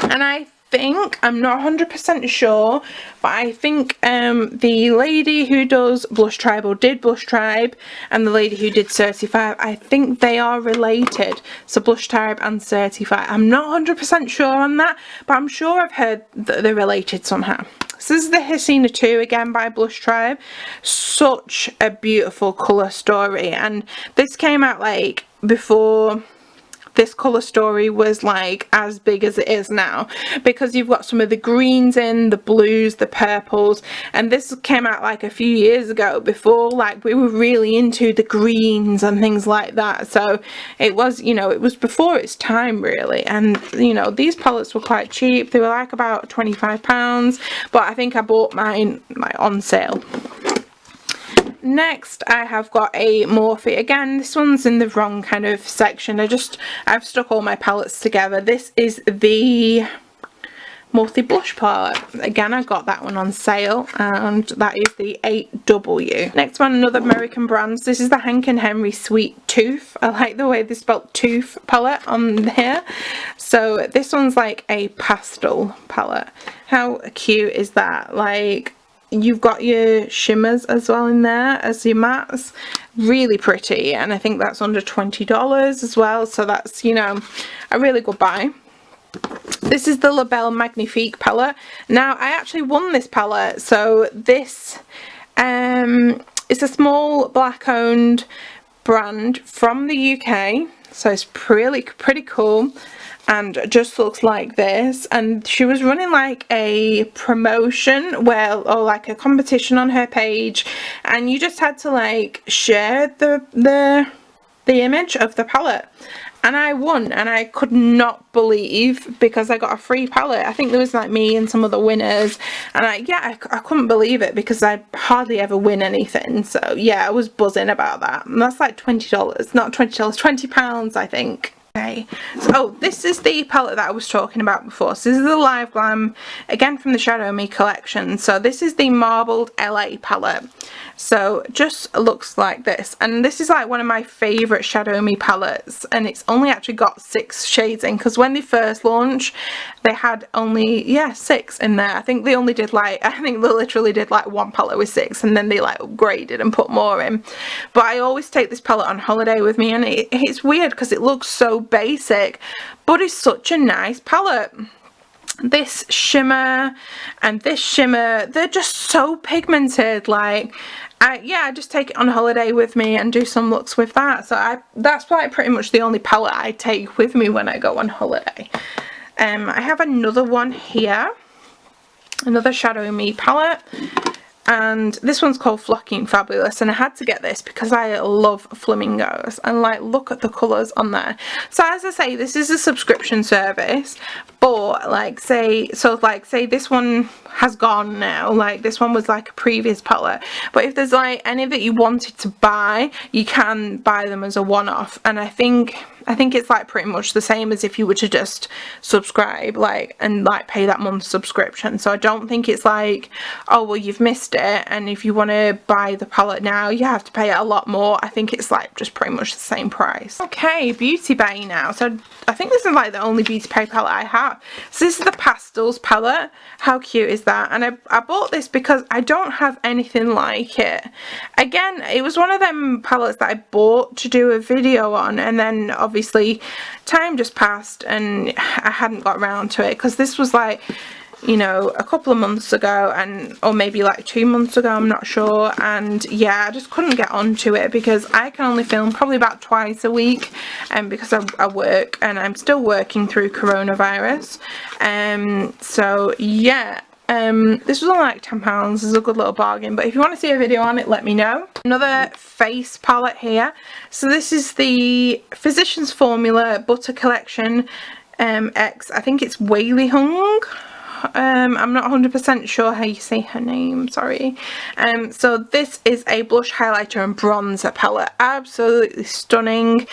And I think, I'm not 100% sure, but I think the lady who does Blush Tribe, or did Blush Tribe, and the lady who did Certified, I think they are related. So Blush Tribe and Certified, I'm not 100% sure on that, but I'm sure I've heard that they're related somehow. So this is the Hasina 2 again by Blush Tribe. Such a beautiful colour story, and this came out like before this colour story was like as big as it is now, because you've got some of the greens in, the blues, the purples, and this came out like a few years ago, before like we were really into the greens and things like that. So it was, you know, it was before its time really. And you know, these palettes were quite cheap. They were like about £25, but I think I bought mine like on sale. Next I have got a Morphe. Again, this one's in the wrong kind of section. I've stuck all my palettes together. This is the Morphe blush palette. Again, I got that one on sale, and that is the 8W. Next one, another American brand. This is the Hank & Henry Sweet Tooth. I like the way they spelled tooth palette on here. So this one's like a pastel palette. How cute is that? Like, you've got your shimmers as well in there as your mattes. Really pretty, and I think that's under $20 as well, so that's, you know, a really good buy. This is the Labelle Magnifique palette. Now I actually won this palette. So this is a small black owned brand from the UK, so it's pretty cool, and just looks like this. And she was running like a promotion, well, or like a competition on her page, and you just had to like share the image of the palette, and I won, and I could not believe, because I got a free palette. I think there was like me and some other winners, and I couldn't believe it, because I hardly ever win anything. So yeah, I was buzzing about that. And that's like $20, not $20, £20 I think. Okay, so this is the palette that I was talking about before. So this is the Live Glam, again from the Shadow Me collection. So this is the Marbled LA palette. So just looks like this, and this is like one of my favourite Shadow Me palettes, and it's only actually got 6 shades in, because when they first launched they had only 6 in there. I think they only did like, I think they literally did like one palette with 6, and then they like upgraded and put more in. But I always take this palette on holiday with me, and it's weird because it looks so basic, but it's such a nice palette. This shimmer and this shimmer, they're just so pigmented. Like, I just take it on holiday with me and do some looks with that. So that's like pretty much the only palette I take with me when I go on holiday. I have another one here, another Shadow Me palette, and this one's called Flocking Fabulous, and I had to get this because I love flamingos, and like, look at the colours on there. So as I say, this is a subscription service, but like say this one has gone now, like this one was like a previous palette, but if there's like any that you wanted to buy, you can buy them as a one-off. And I think it's like pretty much the same as if you were to just subscribe, like, and like pay that month's subscription. So I don't think it's like, oh well, you've missed it, and if you want to buy the palette now you have to pay it a lot more. I think it's like just pretty much the same price. Okay, Beauty Bay now. So I think this is like the only Beauty Bay palette I have. So this is the Pastels palette. How cute is that? And I bought this because I don't have anything like it. Again, it was one of them palettes that I bought to do a video on, and then obviously time just passed and I hadn't got around to it, because this was like, you know, a couple of months ago, and or maybe like 2 months ago, I'm not sure. And yeah, I just couldn't get onto it because I can only film probably about twice a week, and because I work, and I'm still working through coronavirus. So yeah, this was only like £10. This is a good little bargain, but if you want to see a video on it, let me know. Another face palette here. So this is the Physicians Formula Butter Collection X, I think it's Whaley Hung. I'm not 100% sure how you say her name, sorry. So this is a blush, highlighter and bronzer palette. Absolutely stunning.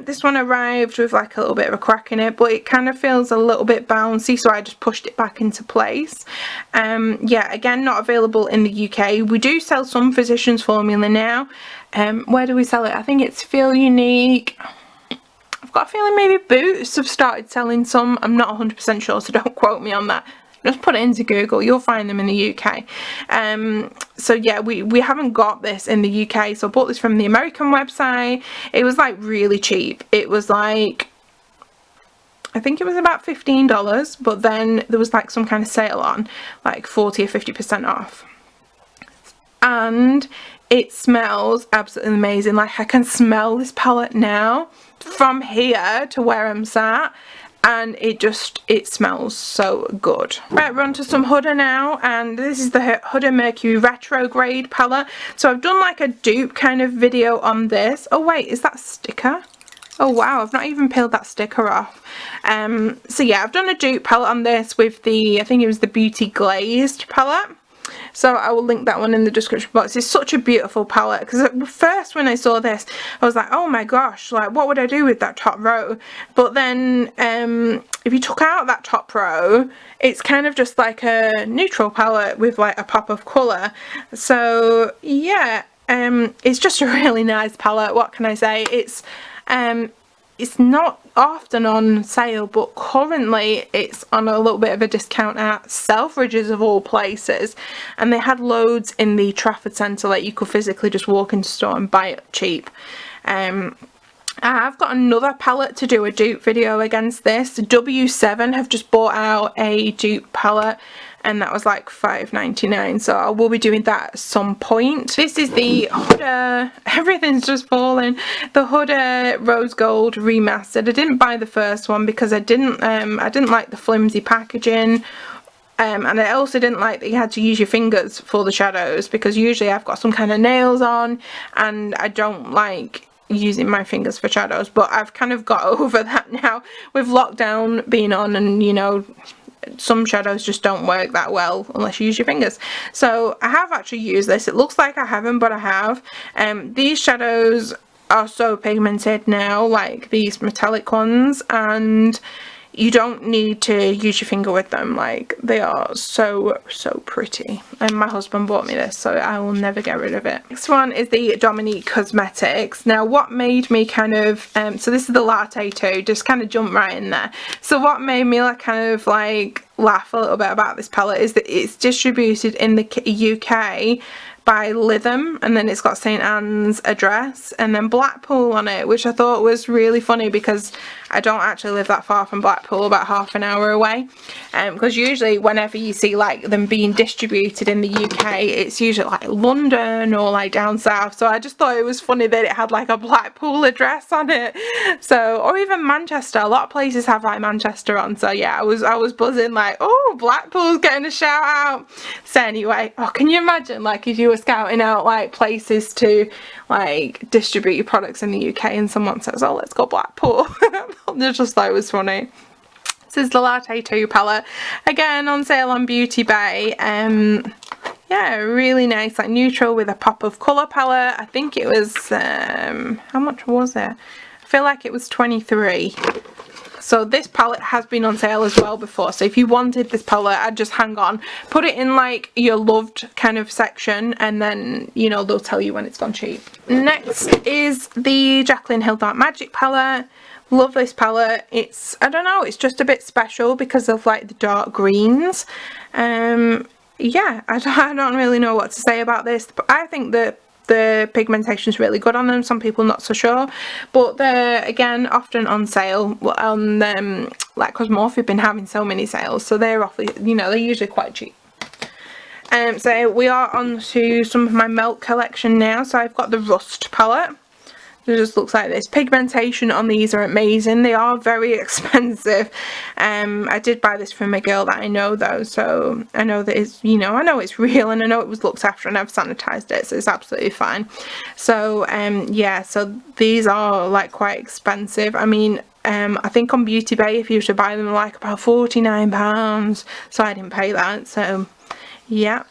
This one arrived with like a little bit of a crack in it, but it kind of feels a little bit bouncy, so I just pushed it back into place. Yeah, again, not available in the UK. We do sell some Physicians Formula now. Where do we sell it? I think it's Feel Unique. I've got a feeling maybe Boots have started selling some. I'm not 100% sure, so don't quote me on that. Just put it into Google, you'll find them in the UK. So yeah, we haven't got this in the UK, so I bought this from the American website. It was like really cheap. It was like, I think it was about $15, but then there was like some kind of sale on, like 40 or 50% off. and it smells absolutely amazing. Like, I can smell this palette now from here to where I'm sat, and it smells so good. Right, we're on to some Huda now, and this is the Huda Mercury Retrograde palette. So I've done like a dupe kind of video on this. Oh wait, is that a sticker? Oh wow, I've not even peeled that sticker off. So yeah, I've done a dupe palette on this with the, I think it was the Beauty Glazed palette. So I will link that one in the description box. It's such a beautiful palette, because at first when I saw this I was like, oh my gosh, like what would I do with that top row? But then if you took out that top row, it's kind of just like a neutral palette with like a pop of colour. So yeah, it's just a really nice palette. What can I say? It's not often on sale, but currently it's on a little bit of a discount at Selfridges of all places, and they had loads in the Trafford Centre that you could physically just walk into store and buy it cheap. I've got another palette to do a dupe video against this. W7 have just bought out a dupe palette, and that was like $5.99, so I will be doing that at some point. This is the Huda, everything's just falling, the Huda Rose Gold Remastered. I didn't buy the first one because I didn't like the flimsy packaging, and I also didn't like that you had to use your fingers for the shadows, because usually I've got some kind of nails on and I don't like using my fingers for shadows. But I've kind of got over that now with lockdown being on, and you know, some shadows just don't work that well unless you use your fingers. So I have actually used this. It looks like I haven't, but I have. These shadows are so pigmented now, like these metallic ones, and you don't need to use your finger with them. Like, they are so pretty, and my husband bought me this, so I will never get rid of it. Next one is the Dominique Cosmetics. Now what made me kind of so this is the Latte 2, just kind of jump right in there. So what made me like kind of like laugh a little bit about this palette is that it's distributed in the UK by Lytham, and then it's got St Anne's address and then Blackpool on it, which I thought was really funny because I don't actually live that far from Blackpool, about half an hour away, because usually whenever you see like them being distributed in the UK, it's usually like London or like down south. So I just thought it was funny that it had like a Blackpool address on it. So, or even Manchester, a lot of places have like Manchester on. So yeah, I was buzzing like, oh, Blackpool's getting a shout out. So anyway, oh, can you imagine like if you were scouting out like places to like distribute your products in the UK and someone says, oh, let's go Blackpool. I just thought it was funny. This is the Latte 2 palette, again on sale on Beauty Bay. Yeah, really nice, like neutral with a pop of colour palette. I think it was how much was it? I feel like it was 23. So this palette has been on sale as well before, so if you wanted this palette, I'd just hang on, put it in like your loved kind of section, and then, you know, they'll tell you when it's gone cheap. Next is the Jaclyn Hill Dark Magic palette. Love this palette. It's, I don't know, it's just a bit special because of like the dark greens. Yeah, I don't really know what to say about this, but I think that the pigmentation is really good on them. Some people not so sure, but they're again often on sale on like Cosmorph have been having so many sales, so they're awfully, you know, they're usually quite cheap. So we are on to some of my Melt collection now. So I've got the Rust palette. It just looks like this. Pigmentation on these are amazing. They are very expensive. I did buy this from a girl that I know though, so I know that it's, you know, I know it's real, and I know it was looked after, and I've sanitized it, so it's absolutely fine. So yeah, so these are like quite expensive. I mean, I think on Beauty Bay if you were to buy them like about £49, so I didn't pay that. So yeah,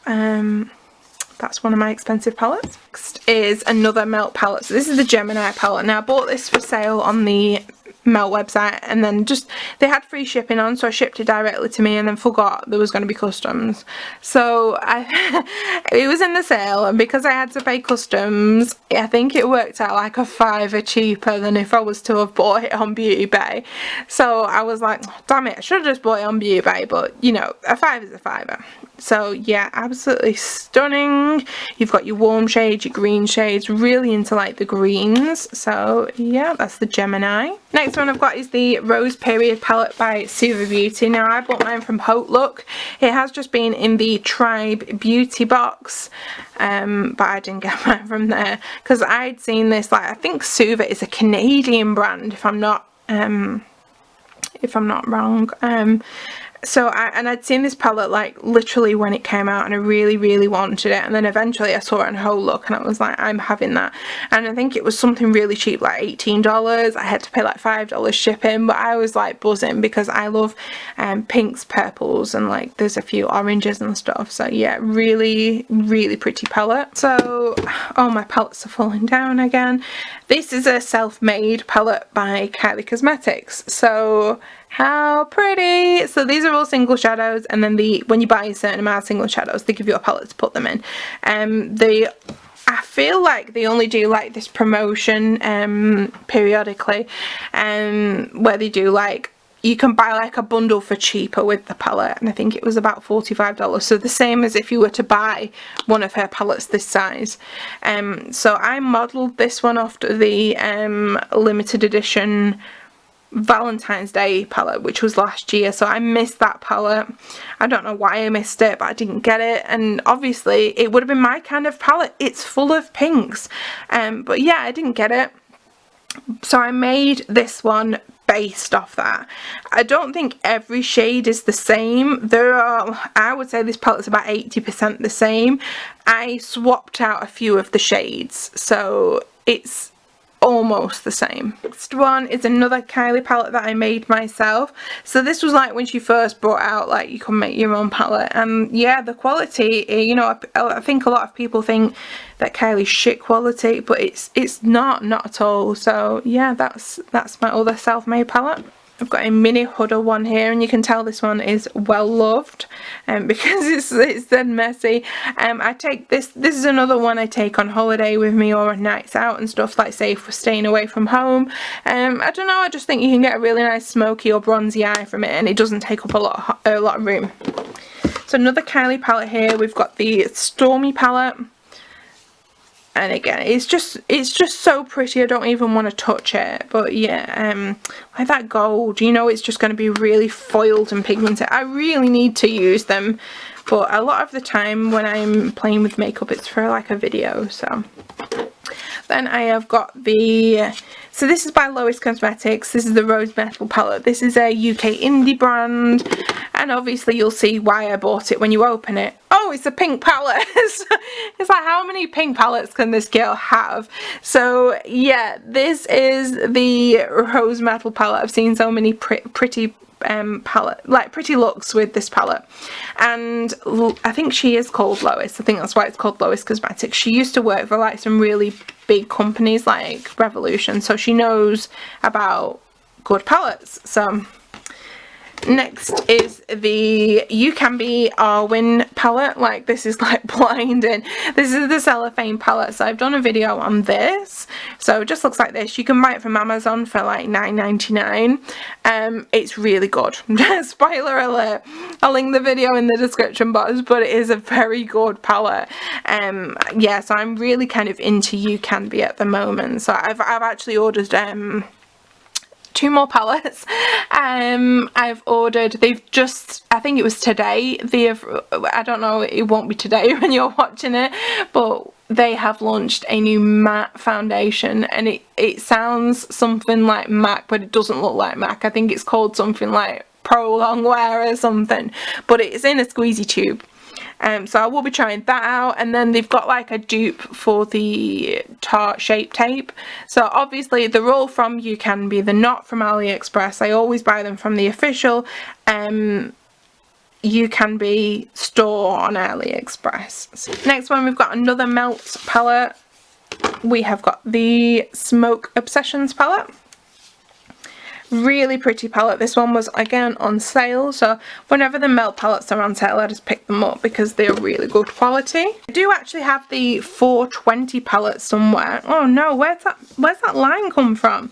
that's one of my expensive palettes. Next is another Melt palette. So this is the Gemini palette. Now I bought this for sale on the Melt website, and then just they had free shipping on, so I shipped it directly to me and then forgot there was going to be customs. So it was in the sale, and because I had to pay customs, I think it worked out like a £5 cheaper than if I was to have bought it on Beauty Bay. So I was like, oh, damn it, I should have just bought it on Beauty Bay, but you know, a £5 is a £5. So yeah, absolutely stunning. You've got your warm shades, your green shades, really into like the greens. So yeah, that's the Gemini. Next next one I've got is the Rose Period palette by Suva Beauty. Now I bought mine from Haute Look. It has just been in the Tribe Beauty box, but I didn't get mine from there because I'd seen this, like, I think Suva is a Canadian brand if I'm not wrong. So I'd seen this palette like literally when it came out, and I really wanted it, and then eventually I saw it on Whole Look and I was like, I'm having that. And I think it was something really cheap, like $18. I had to pay like $5 shipping, but I was like buzzing because I love pinks, purples, and like there's a few oranges and stuff. So yeah, really pretty palette. So, oh, my palettes are falling down again. This is a self-made palette by Kylie Cosmetics. So how pretty. So these are all single shadows, and then when you buy a certain amount of single shadows, they give you a palette to put them in. I feel like they only do like this promotion periodically, where they do like, you can buy like a bundle for cheaper with the palette, and I think it was about $45, so the same as if you were to buy one of her palettes this size. So I modelled this one after the limited edition Valentine's Day palette, which was last year, so I missed that palette. I don't know why I missed it, but I didn't get it, and obviously it would have been my kind of palette. It's full of pinks, but yeah, I didn't get it, so I made this one based off that. I don't think every shade is the same. There are, I would say this palette's about 80% the same. I swapped out a few of the shades, so it's almost the same. Next one is another Kylie palette that I made myself. So this was like when she first brought out like you can make your own palette, and yeah, the quality, you know, I think a lot of people think that Kylie's shit quality, but it's not at all. So yeah, that's my other self-made palette. I've got a mini Huda one here, and you can tell this one is well loved because it's then messy. I take this is another one I take on holiday with me or on nights out and stuff, like say if we're staying away from home. I don't know, I just think you can get a really nice smoky or bronzy eye from it, and it doesn't take up a lot of room. So another Kylie palette here, we've got the Stormy palette. And again, it's just so pretty, I don't even want to touch it. But yeah, like that gold, you know, it's just going to be really foiled and pigmented. I really need to use them, but a lot of the time when I'm playing with makeup, it's for like a video. So then I have got so this is by Lois Cosmetics. This is the Rose Metal palette. This is a UK indie brand, and obviously you'll see why I bought it when you open it. Oh, it's a pink palette. It's like, how many pink palettes can this girl have? So yeah, this is the Rose Metal palette. I've seen so many pretty pretty looks with this palette, and I think she is called Lois. I think that's why it's called Lois Cosmetics. She used to work for like some really big companies like Revolution, so she knows about good palettes. So next is the You Can Be Arwen palette. Like, this is like blinding. This is the cellophane palette, so I've done a video on this. So it just looks like this. You can buy it from Amazon for like $9.99. It's really good. Spoiler alert, I'll link the video in the description box, but it is a very good palette. Yeah, so I'm really kind of into You Can Be at the moment. So I've actually ordered 2 more palettes. I've ordered, they've just, I think it was today, I don't know, it won't be today when you're watching it, but they have launched a new matte foundation, and it sounds something like MAC, but it doesn't look like MAC. I think it's called something like Pro Longwear or something, but it's in a squeezy tube. So I will be trying that out, and then they've got like a dupe for the Tarte Shape Tape. So obviously they're all from You Can Be, they're not from AliExpress. I always buy them from the official You Can Be store on AliExpress. So next one, we've got another Melt palette. We have got the Smoke Obsessions palette. Really pretty palette. This one was again on sale, so whenever the Melt palettes are on sale I just pick them up because they're really good quality. I do actually have the 420 palette somewhere. Oh no, where's that line come from?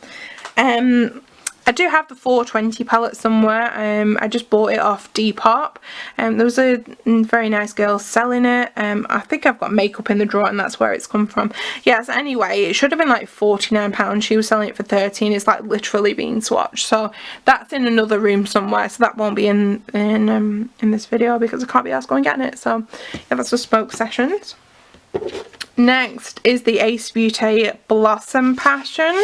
I do have the 420 palette somewhere. I just bought it off Depop. There was a very nice girl selling it. I think I've got makeup in the drawer and that's where it's come from. Yes, anyway, it should have been like £49. She was selling it for 13. It's like literally being swatched. So that's in another room somewhere. So that won't be in this video because I can't be asked going getting it. So yeah, that's the spoke sessions. Next is the Ace Beauty Blossom Passion.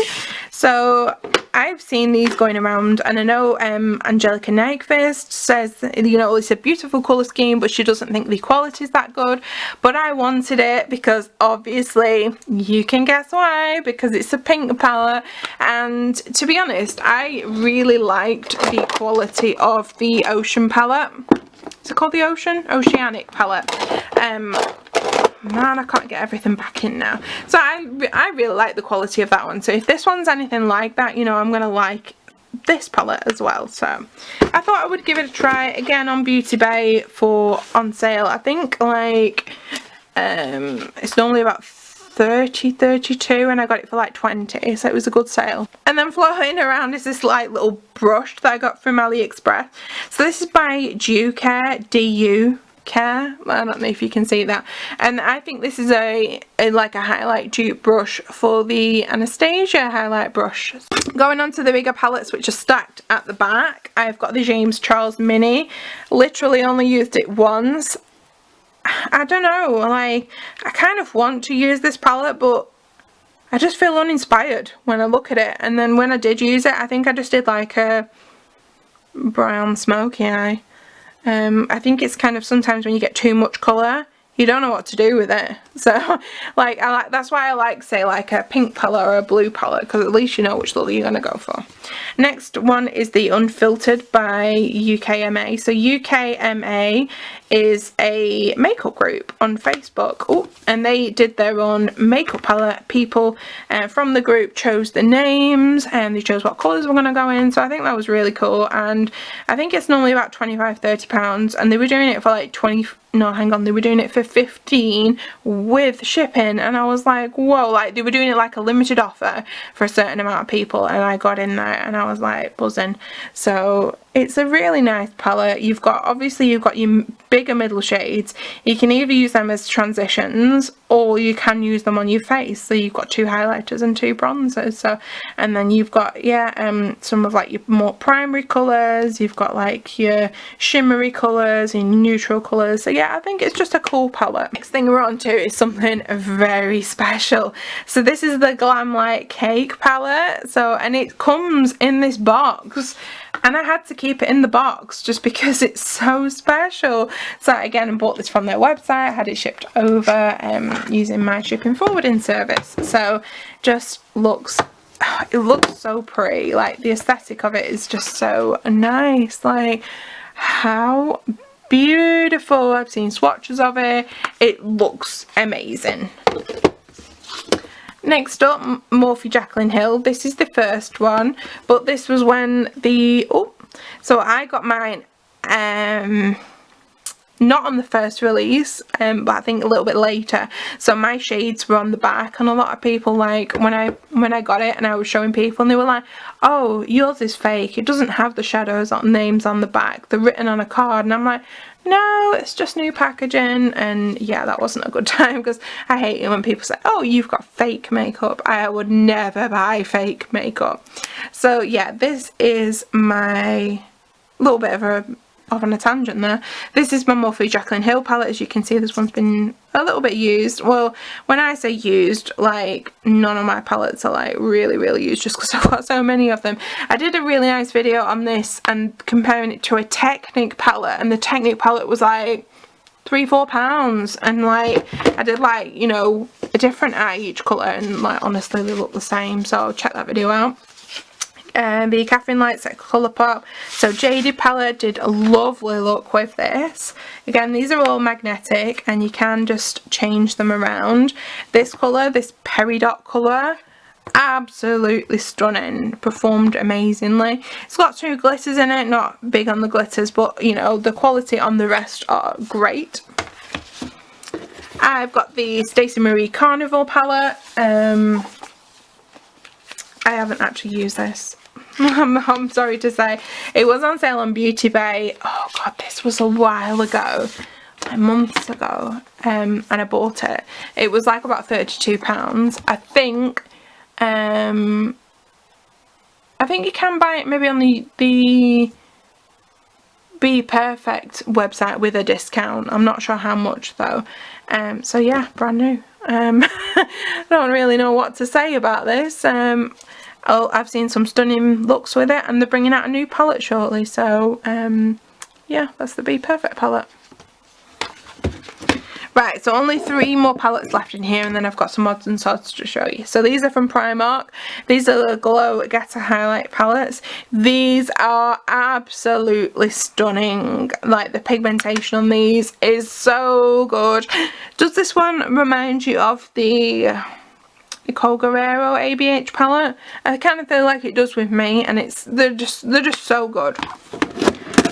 So I've seen these going around, and I know Angelica Nyquist says, you know, it's a beautiful colour scheme, but she doesn't think the quality is that good. But I wanted it because obviously you can guess why, because it's a pink palette, and to be honest, I really liked the quality of the Ocean palette. Is it called the Oceanic palette? Man, I can't get everything back in now. So I really like the quality of that one. So if this one's anything like that, you know, I'm going to like this palette as well. So I thought I would give it a try. Again, on Beauty Bay for on sale. I think like it's normally about 32 and I got it for like 20, so it was a good sale. And then floating around is this like little brush that I got from AliExpress. So this is by DU Care. I don't know if you can see that, and I think this is a like a highlight dupe brush for the Anastasia highlight brush. Going on to the bigger palettes, which are stacked at the back, I've got the James Charles Mini. Literally only used it once. I don't know, like I kind of want to use this palette, but I just feel uninspired when I look at it. And then when I did use it, I think I just did like a brown smoky eye. I think it's kind of sometimes when you get too much colour, you don't know what to do with it. So like that's why I like, say, like a pink palette or a blue palette, because at least you know which look you're going to go for. Next one is the Unfiltered by UKMA. So UKMA is a makeup group on Facebook. Oh, and they did their own makeup palette. People from the group chose the names and they chose what colours were going to go in. So I think that was really cool. And I think it's normally about £25–30, and they were doing it for like they were doing it for 15 with shipping, and I was like, whoa, like they were doing it like a limited offer for a certain amount of people, and I got in there and I was like buzzing. So it's a really nice palette. You've got, obviously you've got your bigger middle shades. You can either use them as transitions or you can use them on your face. So you've got 2 highlighters and 2 bronzers. So, and then you've got, yeah, some of like your more primary colours. You've got like your shimmery colours and neutral colours. So yeah, I think it's just a cool palette. Next thing we're on to is something very special. So this is the Glam Light Cake palette. So, and it comes in this box, and I had to keep it in the box just because it's so special. So again, I bought this from their website, had it shipped over using my shipping forwarding service. So just looks, it looks so pretty. Like the aesthetic of it is just so nice. Like how beautiful. I've seen swatches of it. It looks amazing. Next up, Morphe Jaclyn Hill. This is the first one, but this was when the, so I got mine not on the first release, but I think a little bit later. So my shades were on the back, and a lot of people, like when I got it and I was showing people, and they were like, oh, yours is fake, it doesn't have the shadows or names on the back, they're written on a card. And I'm like, no, it's just new packaging. And yeah, that wasn't a good time, because I hate it when people say, oh, you've got fake makeup. I would never buy fake makeup. So yeah, this is my little bit of a tangent there. This is my Morphe Jaclyn Hill palette. As you can see, this one's been a little bit used. Well, when I say used, like none of my palettes are like really used, just because I've got so many of them. I did a really nice video on this and comparing it to a Technic palette, and the Technic palette was like £3–4, and like I did like, you know, a different eye each colour, and like honestly they look the same. So check that video out. The Catherine Lights at Colourpop. So Jaded palette did a lovely look with this. Again, these are all magnetic and you can just change them around. This colour, this peridot colour, absolutely stunning. Performed amazingly. It's got 2 glitters in it, not big on the glitters, but you know, the quality on the rest are great. I've got the Stacey Marie Carnival palette. I haven't actually used this. I'm sorry to say. It was on sale on Beauty Bay. Oh god, this was a while ago, like months ago, and I bought it. It was like about £32. I think you can buy it maybe on the Be Perfect website with a discount. I'm not sure how much though. So yeah, brand new. I don't really know what to say about this. I've seen some stunning looks with it, and they're bringing out a new palette shortly, so yeah, that's the Be Perfect palette. Right, so only 3 more palettes left in here, and then I've got some odds and sods to show you. So these are from Primark. These are the Glow Getter Highlight palettes. These are absolutely stunning. Like, the pigmentation on these is so good. Does this one remind you of the Nicole Guerrero ABH palette? I kind of feel like it does with me, and they're just so good.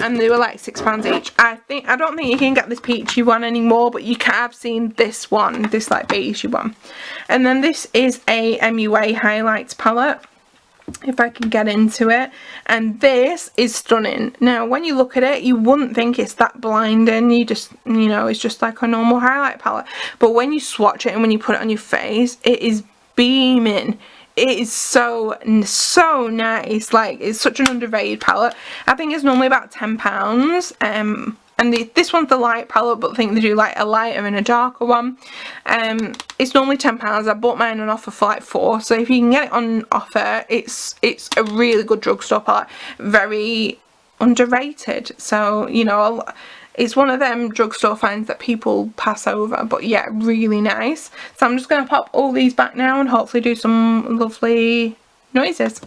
And they were like £6 each. I don't think you can get this peachy one anymore, but you have seen this one, this like beigey one. And then this is a MUA highlights palette, if I can get into it, and this is stunning. Now when you look at it, you wouldn't think it's that blinding. You know, it's just like a normal highlight palette, but when you swatch it and when you put it on your face, it is beaming. It is so nice. Like, it's such an underrated palette. I think it's normally about £10, and this one's the light palette, but I think they do like a lighter and a darker one. It's normally £10. I bought mine on offer for like £4, so if you can get it on offer, it's a really good drugstore palette, very underrated. So, you know, it's one of them drugstore finds that people pass over, but yeah, really nice. So I'm just going to pop all these back now and hopefully do some lovely noises.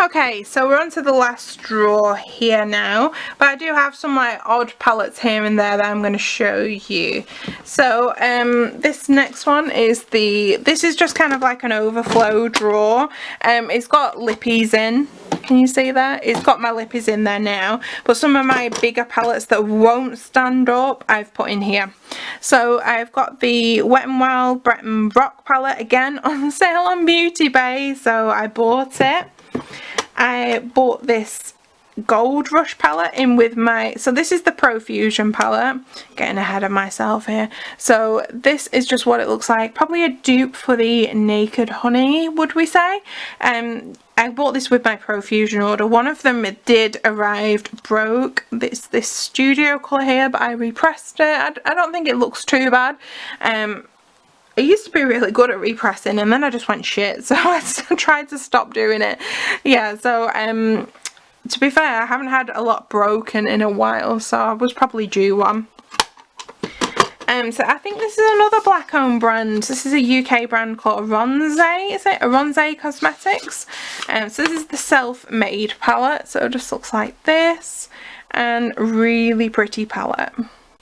Okay, so we're on to the last drawer here now, but I do have some like odd palettes here and there that I'm going to show you. So this next one is this is just kind of like an overflow drawer. It's got lippies in. Can you see that? It's got my lippies in there now, but some of my bigger palettes that won't stand up I've put in here. So I've got the Wet n Wild Breton Rock palette again on sale on Beauty Bay, so I bought it. I bought this Gold Rush palette in with my, so this is the Profusion palette, getting ahead of myself here. So this is just what it looks like, probably a dupe for the Naked Honey, would we say. I bought this with my Profusion order. One of them did arrive broke, this studio colour here, but I repressed it. I don't think it looks too bad. I used to be really good at repressing, and then I just went shit, so I tried to stop doing it. Yeah, so to be fair, I haven't had a lot broken in a while, so I was probably due one. So I think this is another black owned brand. This is a UK brand called Ronze, is it? Ronze Cosmetics. So this is the Self-Made palette, so it just looks like this, and really pretty palette.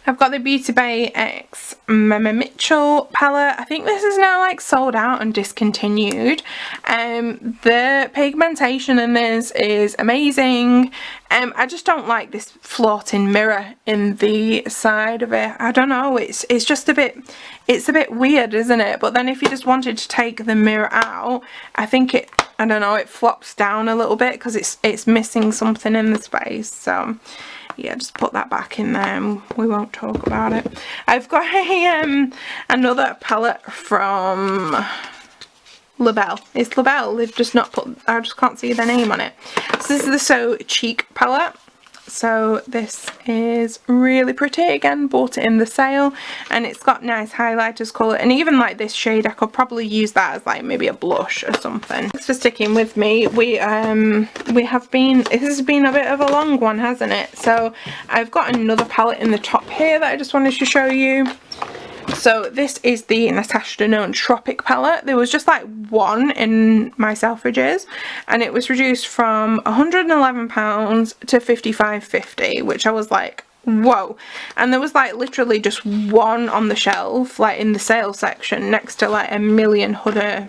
I've got the Beauty Bay X Mama Mitchell palette. I think this is now like sold out and discontinued. The pigmentation in this is amazing. I just don't like this floating mirror in the side of it. I don't know, it's just a bit weird, isn't it? But then if you just wanted to take the mirror out, I think I don't know, it flops down a little bit because it's missing something in the space. So yeah, just put that back in there and we won't talk about it. I've got another palette from Labelle. It's Labelle. They've just not put, I just can't see their name on it. So this is the So Cheek palette. So this is really pretty. Again, bought it in the sale, and it's got nice highlighters colour, and even like this shade I could probably use that as like maybe a blush or something. Thanks for sticking with me. This has been a bit of a long one, hasn't it? So I've got another palette in the top here that I just wanted to show you. So this is the Natasha Denona Tropic palette. There was just like one in my Selfridges, and it was reduced from £111 to £55.50, which I was like, whoa. And there was like literally just one on the shelf, like in the sale section, next to like a million Huda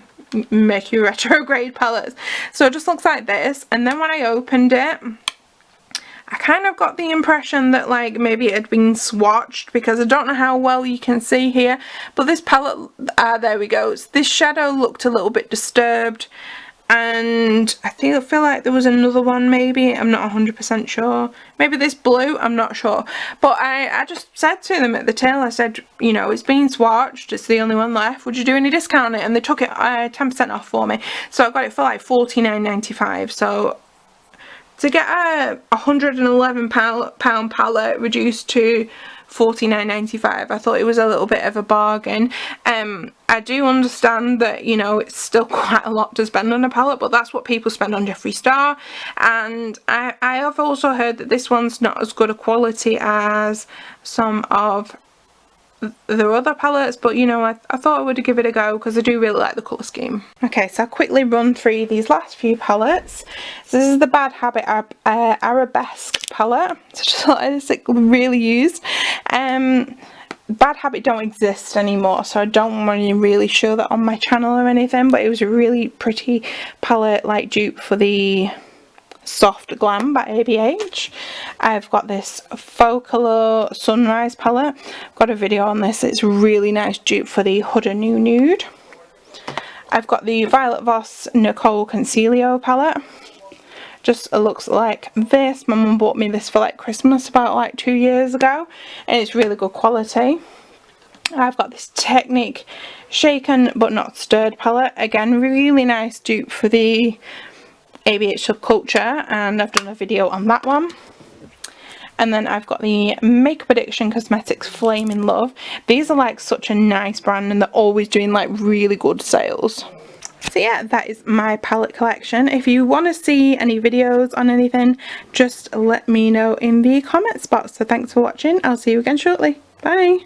Mercury Retrograde palettes. So it just looks like this. And then when I opened it, I kind of got the impression that like maybe it had been swatched, because I don't know how well you can see here, but this palette, there we go, this shadow looked a little bit disturbed, and I feel like there was another one maybe, I'm not 100% sure, maybe this blue, I'm not sure, but I just said to them at the till, I said, you know, it's been swatched, it's the only one left, would you do any discount on it? And they took it 10% off for me, so I got it for like £49.95, so to get a £111 palette reduced to £49.95, I thought it was a little bit of a bargain. I do understand that, you know, it's still quite a lot to spend on a palette, but that's what people spend on Jeffree Star. And I have also heard that this one's not as good a quality as some of the other palettes, but you know, I thought I would give it a go because I do really like the colour scheme. Okay, so I'll quickly run through these last few palettes. So this is the Bad Habit Arabesque palette, so just like this, it really used. Bad Habit don't exist anymore, so I don't want to really show that on my channel or anything, but it was a really pretty palette, like dupe for the Soft Glam by ABH. I've got this Faux Colour Sunrise palette. I've got a video on this. It's really nice dupe for the Huda New Nude. I've got the Violet Voss Nicole Concilio palette. Just looks like this. My mum bought me this for like Christmas about like 2 years ago, and it's really good quality. I've got this Technique Shaken But Not Stirred palette. Again, really nice dupe for the ABH Subculture, and I've done a video on that one. And then I've got the Makeup Addiction Cosmetics Flame in Love. These are like such a nice brand, and they're always doing like really good sales. So yeah, that is my palette collection. If you want to see any videos on anything, just let me know in the comments box. So thanks for watching. I'll see you again shortly. Bye.